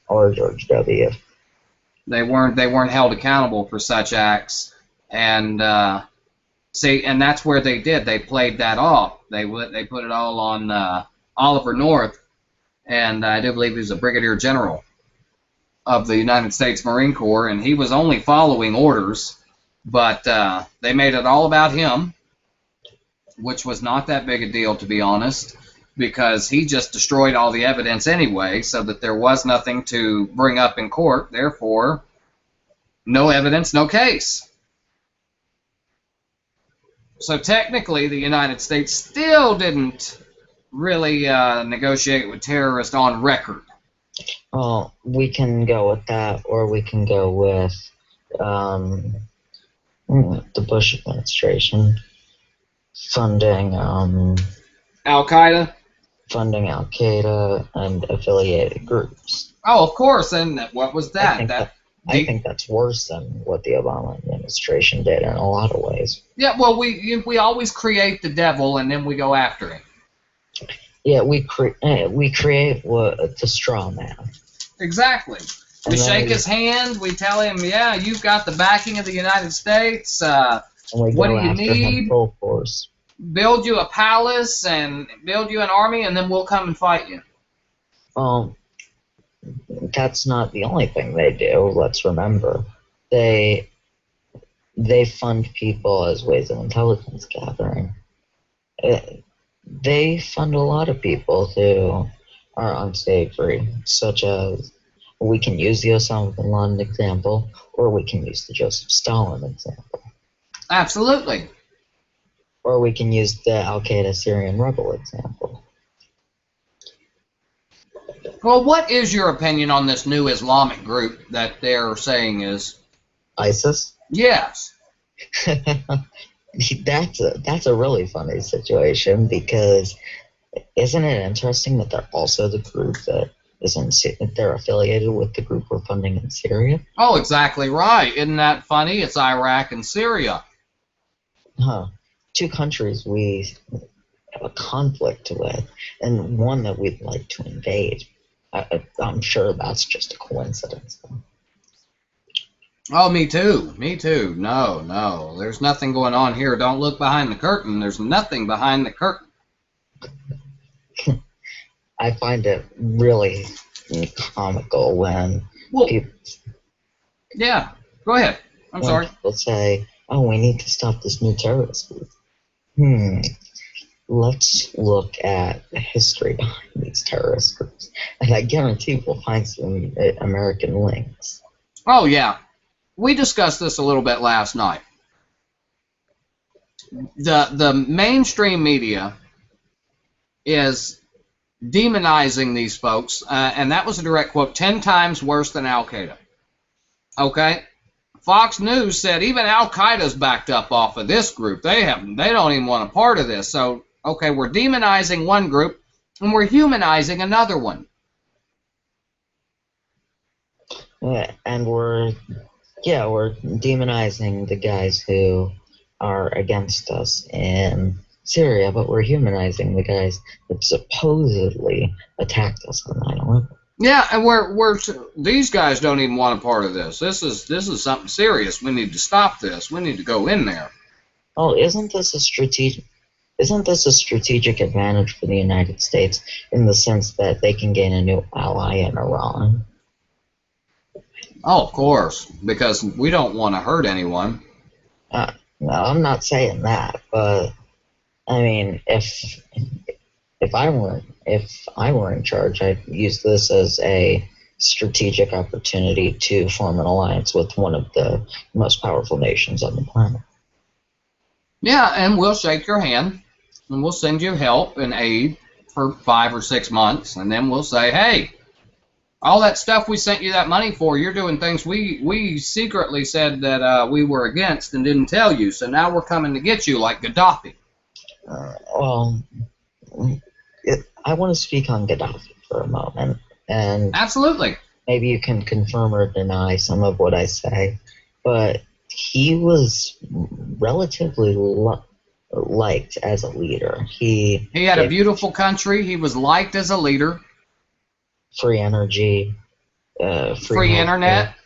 Or George W. They weren't held accountable for such acts, and see, and that's where they did. They played that off. They put it all on Oliver North, and I do believe he was a brigadier general of the United States Marine Corps, and he was only following orders, but they made it all about him, which was not that big a deal, to be honest, because he just destroyed all the evidence anyway, so that there was nothing to bring up in court. Therefore, no evidence, no case. So technically, the United States still didn't really negotiate with terrorists on record. Well, we can go with that, or we can go with the Bush administration funding Al-Qaeda? Funding Al-Qaeda and affiliated groups. Oh, of course, and what was that? I think that's worse than what the Obama administration did in a lot of ways. Yeah, well, we always create the devil and then we go after him. Yeah, we create the straw man. Exactly. We shake his hand. We tell him, yeah, you've got the backing of the United States. What do you need? Full force. Build you a palace and build you an army, and then we'll come and fight you. That's not the only thing they do. Let's remember, they fund people as ways of intelligence gathering. They fund a lot of people who are unsavory, such as, we can use the Osama bin Laden example, or we can use the Joseph Stalin example. Absolutely. Or we can use the Al-Qaeda Syrian rebel example. Well, what is your opinion on this new Islamic group that they're saying is ISIS? Yes. That's a really funny situation, because isn't it interesting that they're also the group that they're affiliated with the group we're funding in Syria? Oh, exactly right. Isn't that funny? It's Iraq and Syria. Huh. Two countries we have a conflict with, and one that we'd like to invade. I'm sure that's just a coincidence. Oh, me too. Me too. No. There's nothing going on here. Don't look behind the curtain. There's nothing behind the curtain. I find it really comical when people... Yeah, go ahead. I'm sorry. People say, oh, we need to stop this new terrorist group. Let's look at the history behind these terrorist groups, and I guarantee we'll find some American links. Oh, yeah. We discussed this a little bit last night. The mainstream media is demonizing these folks, and that was a direct quote, 10 times worse than Al-Qaeda. Okay? Fox News said even Al-Qaeda's backed up off of this group. They don't even want a part of this. So, okay, we're demonizing one group, and we're humanizing another one. Yeah, and we're demonizing the guys who are against us in Syria, but we're humanizing the guys that supposedly attacked us on 9/11. Yeah, and these guys don't even want a part of this. This is something serious. We need to stop this. We need to go in there. Oh, isn't this a strategic advantage for the United States in the sense that they can gain a new ally in Iran? Oh, of course, because we don't want to hurt anyone. No, I'm not saying that, but I mean, if I were in charge, I'd use this as a strategic opportunity to form an alliance with one of the most powerful nations on the planet. Yeah, and we'll shake your hand, and we'll send you help and aid for 5 or 6 months, and then we'll say, hey, All that stuff we sent you that money for, you're doing things we secretly said that we were against and didn't tell you. So now we're coming to get you, like Gaddafi. Well, I want to speak on Gaddafi for a moment, and absolutely, maybe you can confirm or deny some of what I say, but he was relatively liked as a leader. He had a beautiful country. He was liked as a leader. Free energy, free internet.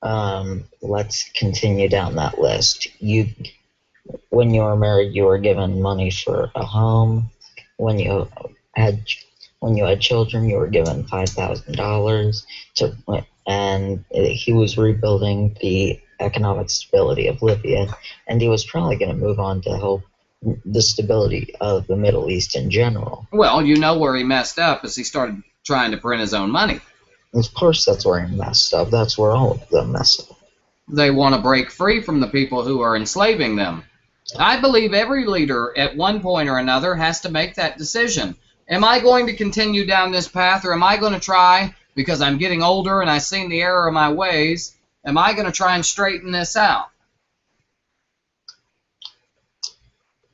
Let's continue down that list. When you were married, you were given money for a home. When you had children, you were given $5,000 and he was rebuilding the economic stability of Libya, and he was probably going to move on to help the stability of the Middle East in general. Well, you know where he messed up is he started trying to print his own money. Of course that's where he messed up. That's where all of them mess up. They want to break free from the people who are enslaving them. I believe every leader at one point or another has to make that decision. Am I going to continue down this path, or am I going to try, because I'm getting older and I've seen the error of my ways, am I going to try and straighten this out?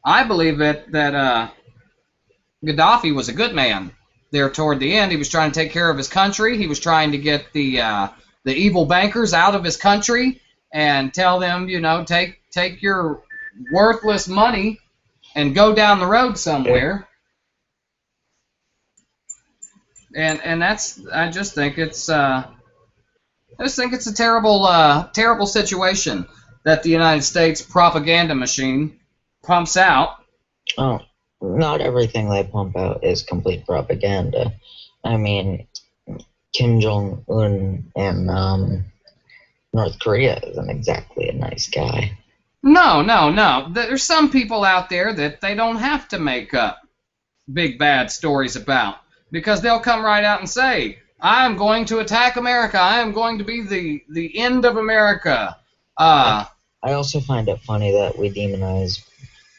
I believe that Gaddafi was a good man. There toward the end, he was trying to take care of his country. He was trying to get the evil bankers out of his country and tell them, you know, take your worthless money and go down the road somewhere. And that's, I just think it's a terrible situation that the United States propaganda machine pumps out. Oh, not everything they pump out is complete propaganda. I mean, Kim Jong-un in North Korea isn't exactly a nice guy. No. There's some people out there that they don't have to make up big bad stories about, because they'll come right out and say, I am going to attack America. I am going to be the end of America. I also find it funny that we demonize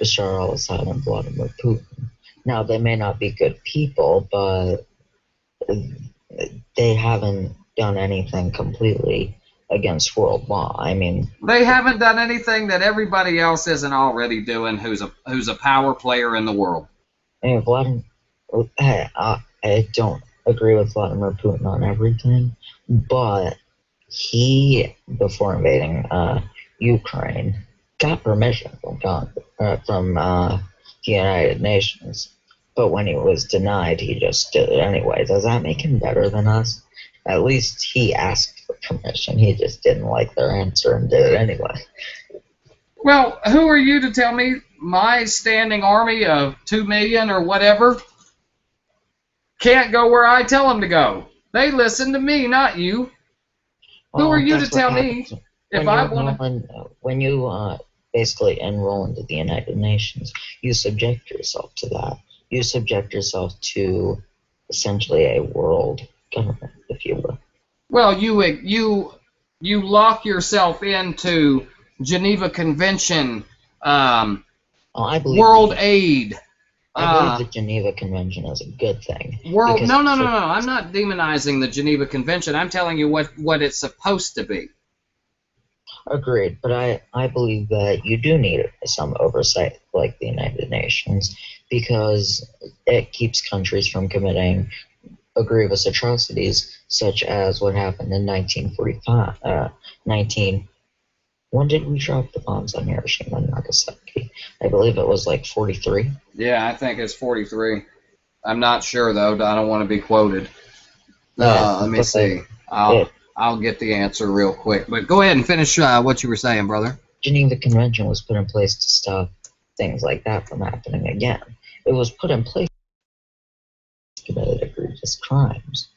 Bashar al-Assad and Vladimir Putin. Now, they may not be good people, but they haven't done anything completely against world law. I mean, they haven't done anything that everybody else isn't already doing who's a power player in the world. I mean, I don't agree with Vladimir Putin on everything, but he, before invading Ukraine, got permission from the United Nations. But when he was denied, he just did it anyway. Does that make him better than us? At least he asked for permission. He just didn't like their answer and did it anyway. Well, who are you to tell me my standing army of 2 million or whatever can't go where I tell them to go? They listen to me, not you. Who are you to tell me if I want to... When you basically enroll into the United Nations, you subject yourself to that. You subject yourself to essentially a world government, if you will. Well, you lock yourself into Geneva Convention, World Aid. I believe the Geneva Convention is a good thing. No. I'm not demonizing the Geneva Convention. I'm telling you what it's supposed to be. Agreed, but I believe that you do need some oversight like the United Nations, because it keeps countries from committing grievous atrocities such as what happened in 1945. When did we drop the bombs on Hiroshima and Nagasaki? I believe it was like 43. Yeah, I think it's 43. I'm not sure though. I don't want to be quoted. Let me see. I'll get the answer real quick. But go ahead and finish what you were saying, brother. Geneva Convention was put in place to stop things like that from happening again. It was put in place to commit egregious crimes.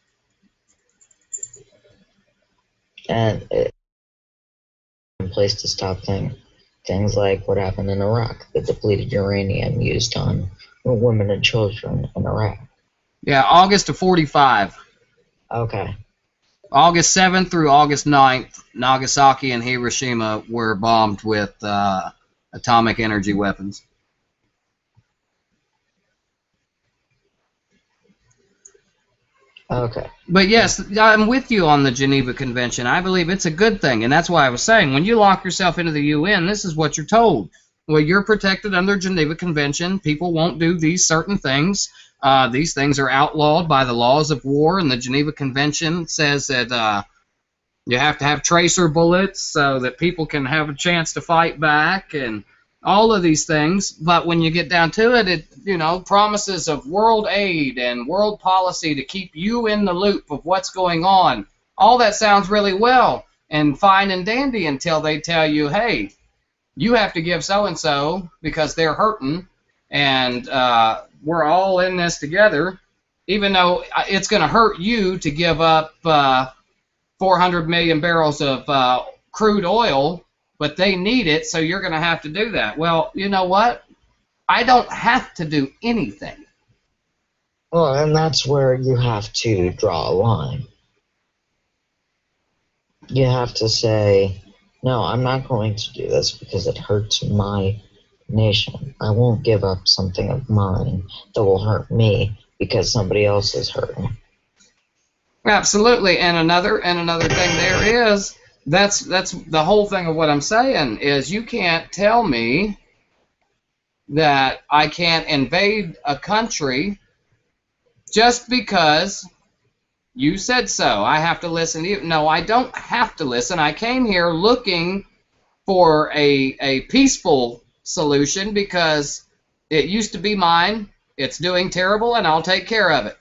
And it was in place to stop things like what happened in Iraq, the depleted uranium used on women and children in Iraq. Yeah, August of 45. Okay. August 7th through August 9th, Nagasaki and Hiroshima were bombed with atomic energy weapons. Okay. But yes, I'm with you on the Geneva Convention. I believe it's a good thing, and that's why I was saying, when you lock yourself into the UN, this is what you're told. Well, you're protected under Geneva Convention. People won't do these certain things. These things are outlawed by the laws of war, and the Geneva Convention says that you have to have tracer bullets so that people can have a chance to fight back, and all of these things. But when you get down to it, it promises of world aid and world policy to keep you in the loop of what's going on. All that sounds really well and fine and dandy until they tell you, hey, you have to give so-and-so because they're hurting, and we're all in this together, even though it's going to hurt you to give up 400 million barrels of crude oil, but they need it, so you're going to have to do that. Well, you know what? I don't have to do anything. Well, and that's where you have to draw a line. You have to say, no, I'm not going to do this because it hurts my nation. I won't give up something of mine that will hurt me because somebody else is hurting. Absolutely, and another thing there is, that's the whole thing of what I'm saying is, you can't tell me that I can't invade a country just because you said so. I have to listen to you. No, I don't have to listen. I came here looking for a peaceful solution because it used to be mine. It's doing terrible, and I'll take care of it.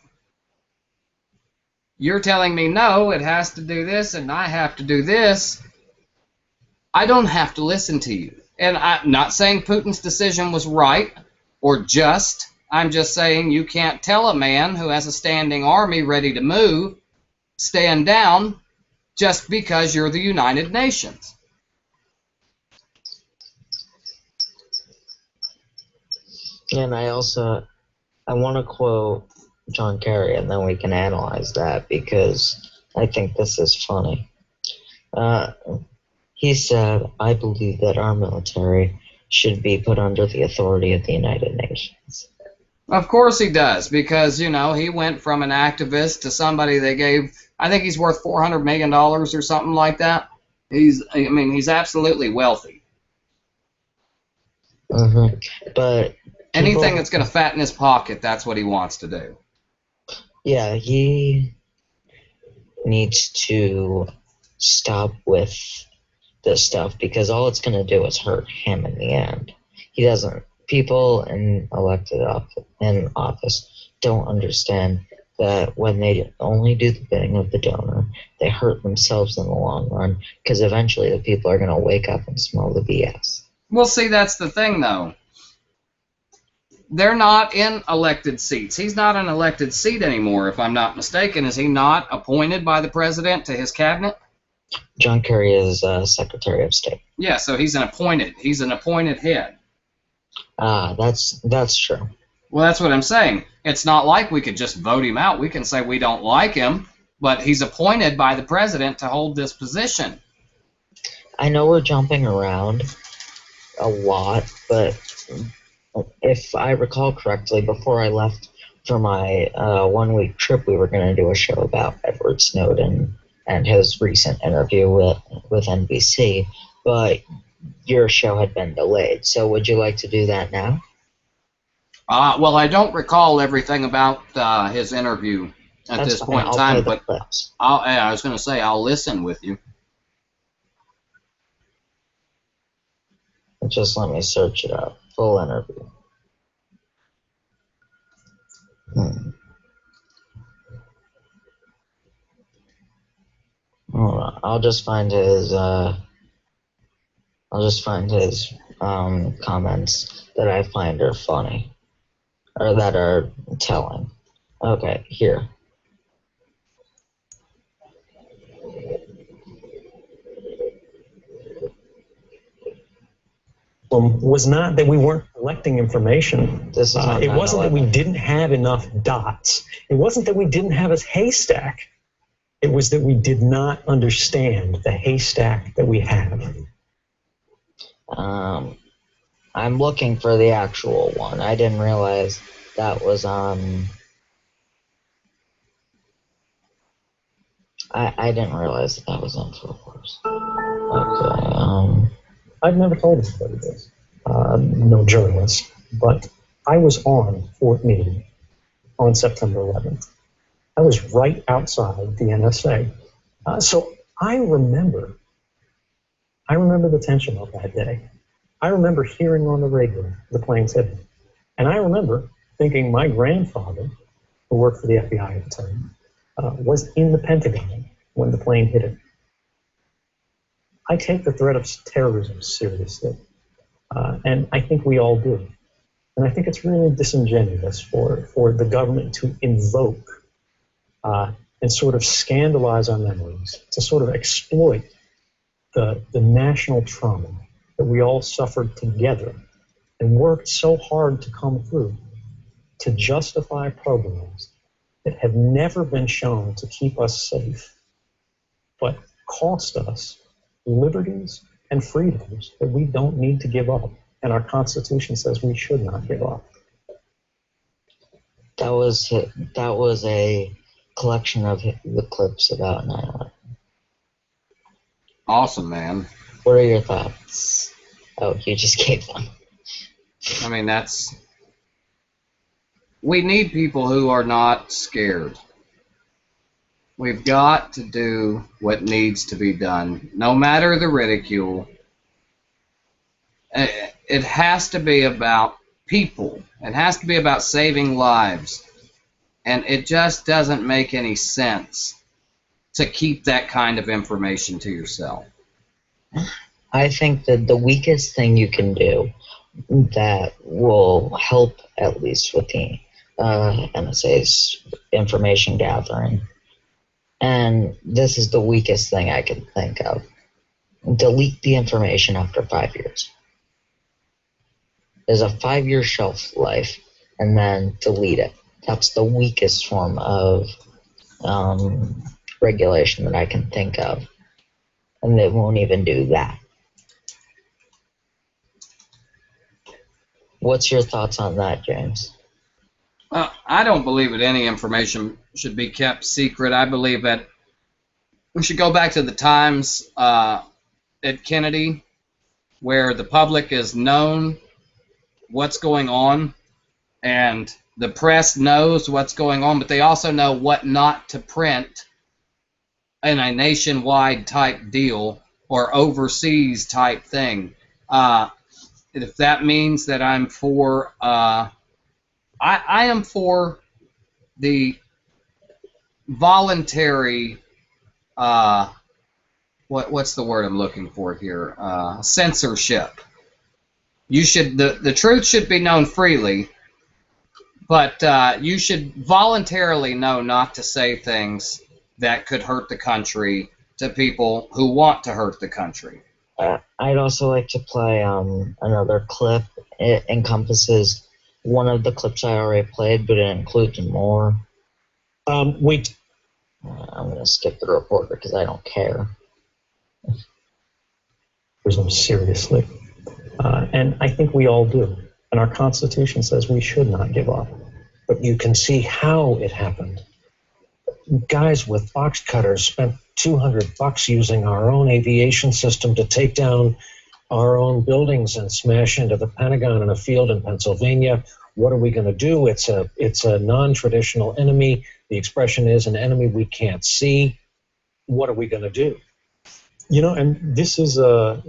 You're telling me, no, it has to do this, and I have to do this. I don't have to listen to you. And I'm not saying Putin's decision was right or just. I'm just saying you can't tell a man who has a standing army ready to move, stand down, just because you're the United Nations. And I want to quote John Kerry, and then we can analyze that, because I think this is funny. He said, I believe that our military should be put under the authority of the United Nations. Of course he does, because, he went from an activist to somebody they gave, I think he's worth $400 million or something like that. He's absolutely wealthy. Mm-hmm. But anything that's going to fatten his pocket, that's what he wants to do. Yeah, he needs to stop with this stuff, because all it's going to do is hurt him in the end. People in elected office don't understand that when they only do the bidding of the donor, they hurt themselves in the long run, because eventually the people are going to wake up and smell the BS. Well, see, that's the thing, though. They're not in elected seats. He's not an elected seat anymore, if I'm not mistaken. Is he not appointed by the president to his cabinet? John Kerry is Secretary of State. Yeah, so he's an appointed head. That's true. Well, that's what I'm saying. It's not like we could just vote him out. We can say we don't like him, but he's appointed by the president to hold this position. I know we're jumping around a lot, but if I recall correctly, before I left for my 1-week trip, we were going to do a show about Edward Snowden and his recent interview with NBC, but your show had been delayed. So would you like to do that now? Well, I don't recall everything about his interview at this point in time, but I was going to say I'll listen with you. Just let me search it up. Full interview. Hold on. I'll just find his comments that I find are funny, or that are telling. Okay, here. Was not that we weren't collecting information. It wasn't that we didn't have enough dots. It wasn't that we didn't have a haystack. It was that we did not understand the haystack that we have. I'm looking for the actual one. I didn't realize that was on I didn't realize that was InfoWars. Okay. I've never told anybody this. No journalist, but I was on Fort Meade on September 11th. I was right outside the NSA. So I remember the tension of that day. I remember hearing on the radio the planes hitting. And I remember thinking my grandfather, who worked for the FBI at the time, was in the Pentagon when the plane hit it. I take the threat of terrorism seriously, and I think we all do. And I think it's really disingenuous for the government to invoke and sort of scandalize our memories, to sort of exploit the national trauma that we all suffered together and worked so hard to come through, to justify programs that have never been shown to keep us safe, but cost us liberties and freedoms that we don't need to give up, and our Constitution says we should not give up. That was a collection of the clips about 9/11. Awesome, man. What are your thoughts? Oh, you just gave them. I mean, we need people who are not scared. We've got to do what needs to be done, no matter the ridicule. It has to be about people. It has to be about saving lives. And it just doesn't make any sense to keep that kind of information to yourself. I think that the weakest thing you can do that will help, at least with the NSA's information gathering, and this is the weakest thing I can think of, delete the information after 5 years. There's a 5-year shelf life, and then delete it. That's the weakest form of regulation that I can think of, and they won't even do that. What's your thoughts on that, James? I don't believe that any information should be kept secret. I believe that we should go back to the times at Kennedy where the public is known what's going on and the press knows what's going on, but they also know what not to print in a nationwide type deal or overseas type thing. If that means that I'm for, I am for the voluntary, what's the word I'm looking for here? Censorship. You should, the truth should be known freely, but you should voluntarily know not to say things that could hurt the country to people who want to hurt the country. I'd also like to play another clip. It encompasses one of the clips I already played, but it includes more. Wait. I'm going to skip the reporter because I don't care. Seriously. And I think we all do. And our Constitution says we should not give up. But you can see how it happened. Guys with box cutters spent $200 using our own aviation system to take down our own buildings and smash into the Pentagon in a field in Pennsylvania. What are we going to do? It's a non-traditional enemy. The expression is an enemy we can't see. What are we going to do? You know, and this is a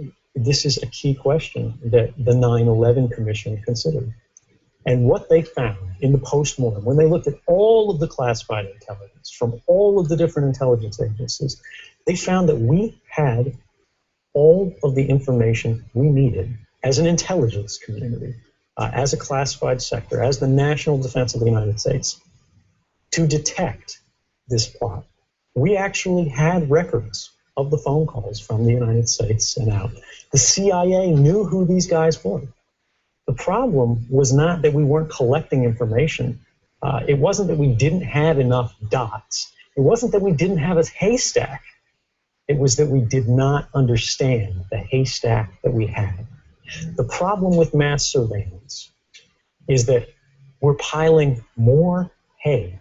key question that the 9/11 Commission considered. And what they found in the postmortem, when they looked at all of the classified intelligence from all of the different intelligence agencies, they found that we had all of the information we needed as an intelligence community, as a classified sector, as the national defense of the United States, to detect this plot. We actually had records of the phone calls from the United States and out. The CIA knew who these guys were. The problem was not that we weren't collecting information. It wasn't that we didn't have enough dots. It wasn't that we didn't have a haystack. It was that we did not understand the haystack that we had. The problem with mass surveillance is that we're piling more hay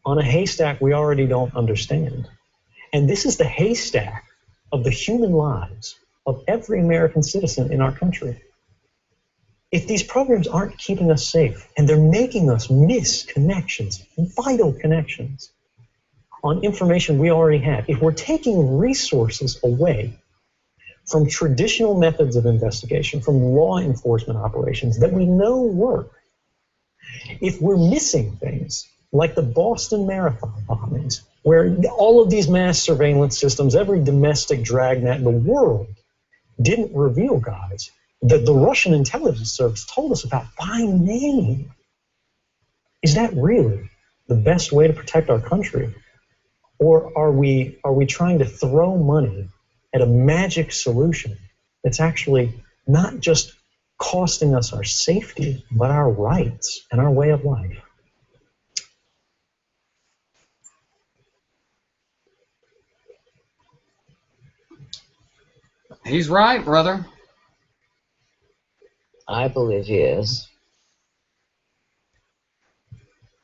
on a haystack we already don't understand. And this is the haystack of the human lives of every American citizen in our country. If these programs aren't keeping us safe, and they're making us miss connections, vital connections, on information we already have, if we're taking resources away from traditional methods of investigation, from law enforcement operations that we know work, if we're missing things like the Boston Marathon bombings, where all of these mass surveillance systems, every domestic dragnet in the world didn't reveal guys that the Russian intelligence service told us about by name. Is that really the best way to protect our country? Or are we trying to throw money at a magic solution that's actually not just costing us our safety, but our rights and our way of life? He's right, brother. I believe he is.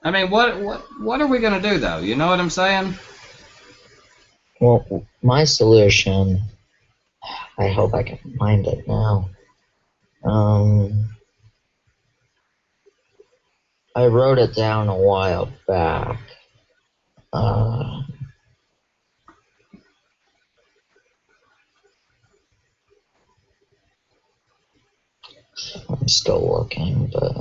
I mean, what are we going to do, though? You know what I'm saying? Well, my solution, I hope I can find it now. I wrote it down a while back. I'm still looking, but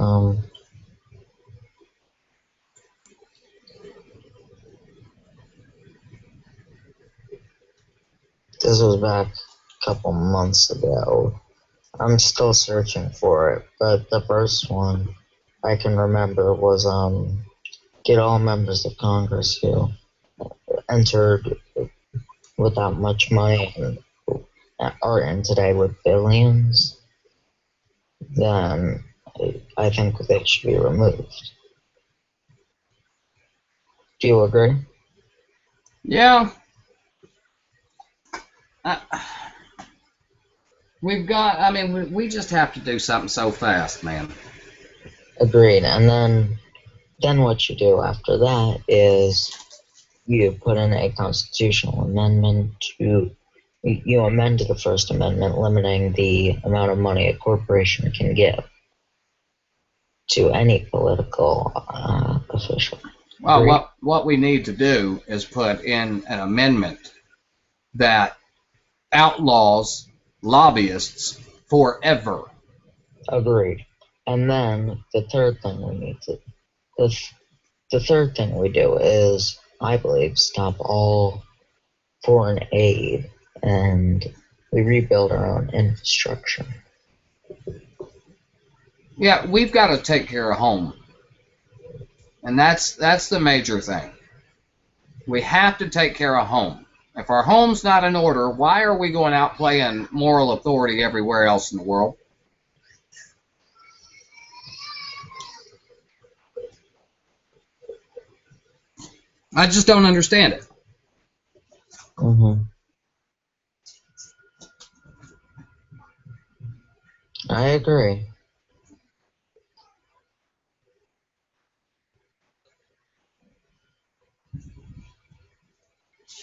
this was back a couple months ago. I'm still searching for it, but the first one I can remember was get all members of Congress who entered without much money and are in today with billions, then I think they should be removed. Do you agree? Yeah. We just have to do something so fast, man. Agreed. And then what you do after that is you put in a constitutional amendment you amend the First Amendment limiting the amount of money a corporation can give to any political official. Well, what we need to do is put in an amendment that outlaws lobbyists forever. Agreed. And then the third thing we do is, I believe, stop all foreign aid and we rebuild our own infrastructure. Yeah, we've got to take care of home. And that's the major thing. We have to take care of home. If our home's not in order, why are we going out playing moral authority everywhere else in the world? I just don't understand it. Mm-hmm. I agree.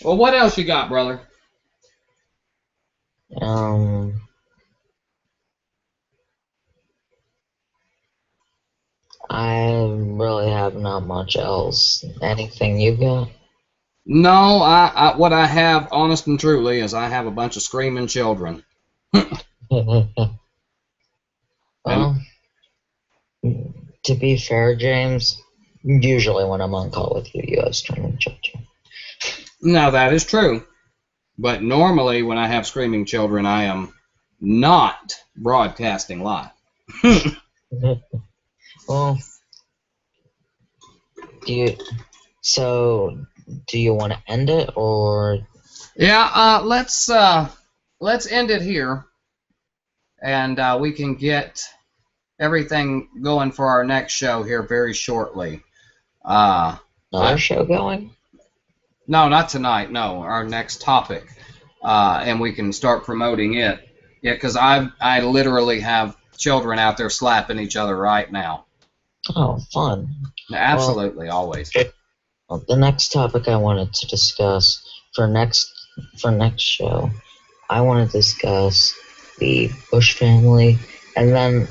Well, what else you got, brother? I really have not much else. Anything you got? No, what I have, honest and truly, is I have a bunch of screaming children. Well, to be fair, James, usually when I'm on call with you, you have screaming children. Now, that is true. But normally, when I have screaming children, I am not broadcasting live. Well, do you want to end it, or? Yeah, let's end it here, and we can get everything going for our next show here very shortly. Another show going? No, not tonight. No, our next topic, and we can start promoting it. Yeah, because I literally have children out there slapping each other right now. Oh, fun. Absolutely, always. Well, the next topic I wanted to discuss for next show, I want to discuss the Bush family, and then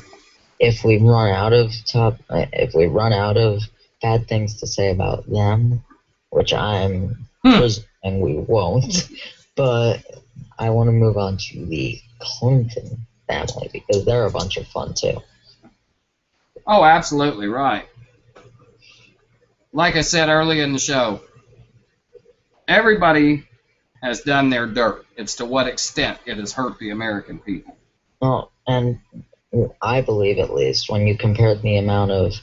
if we run out of bad things to say about them, which I'm presuming we won't, but I want to move on to the Clinton family because they're a bunch of fun too. Oh, absolutely right. Like I said earlier in the show, everybody has done their dirt. It's to what extent it has hurt the American people. Well, and I believe, at least, when you compare the amount of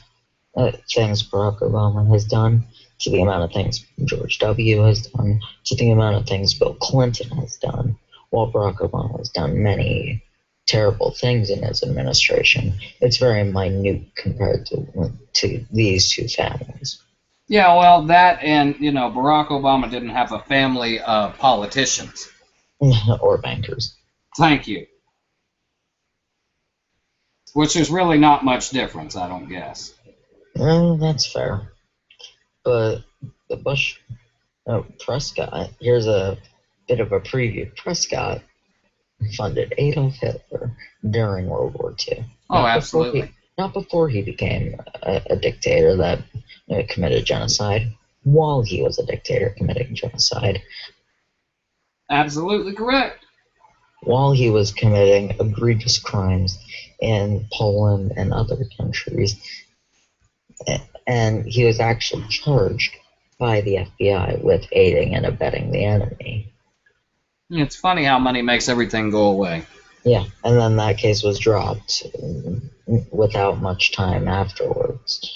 things Barack Obama has done to the amount of things George W. has done to the amount of things Bill Clinton has done, while Barack Obama has done many terrible things in his administration, it's very minute compared to these two families. Yeah, well, that and, Barack Obama didn't have a family of politicians. Or bankers. Thank you. Which is really not much difference, I don't guess. That's fair. But the Bush, Prescott, here's a bit of a preview. Prescott funded Adolf Hitler during World War II. Oh, absolutely. Not before he became a dictator that committed genocide, while he was a dictator committing genocide. Absolutely correct. While he was committing egregious crimes in Poland and other countries. And he was actually charged by the FBI with aiding and abetting the enemy. It's funny how money makes everything go away. Yeah, and then that case was dropped without much time afterwards.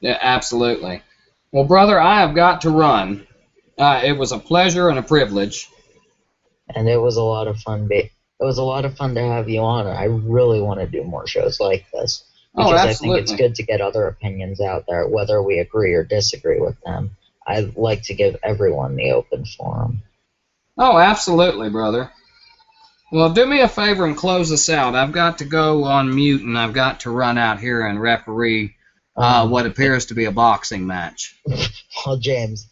Yeah, absolutely. Well, brother, I have got to run. It was a pleasure and a privilege. And it was a lot of fun. It was a lot of fun to have you on. I really want to do more shows like this. Because I think it's good to get other opinions out there, whether we agree or disagree with them. I like to give everyone the open forum. Oh, absolutely, brother. Well, do me a favor and close us out. I've got to go on mute, and I've got to run out here and referee what appears to be a boxing match. Well, James,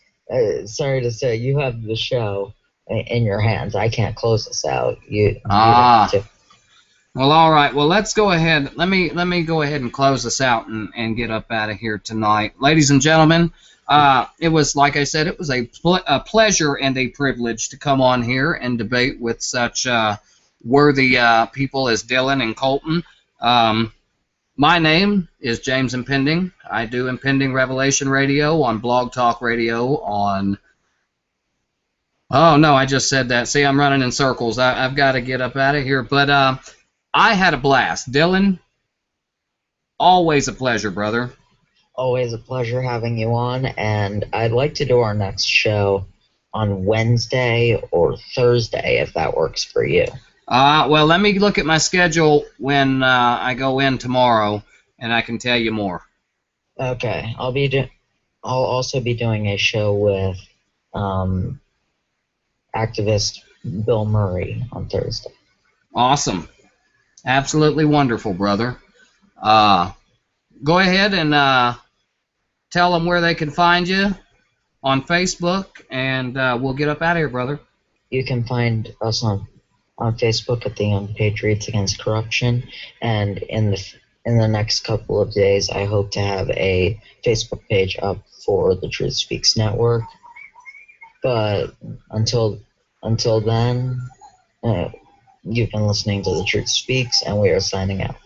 sorry to say, you have the show in your hands. I can't close us out. You have to. Well, all right. Well, let's go ahead. Let me go ahead and close us out and get up out of here tonight. Ladies and gentlemen, it was, like I said, it was a pleasure and a privilege to come on here and debate with such worthy people as Dylan and Kolton. My name is James Impending. I do Impending Revelation Radio on Blog Talk Radio on... Oh, no, I just said that. See, I'm running in circles. I've got to get up out of here. But I had a blast. Dylan, always a pleasure, brother. Always a pleasure having you on, and I'd like to do our next show on Wednesday or Thursday, if that works for you. Well, let me look at my schedule when I go in tomorrow, and I can tell you more. Okay. I'll also be doing a show with activist Bill Murray on Thursday. Awesome. Absolutely wonderful, brother. Go ahead and tell them where they can find you on Facebook, and we'll get up out of here, brother. You can find us on Facebook at the Young Patriots Against Corruption, and in the next couple of days, I hope to have a Facebook page up for the Truth Speaks Network. But until then, you've been listening to The Truth Speaks, and we are signing out.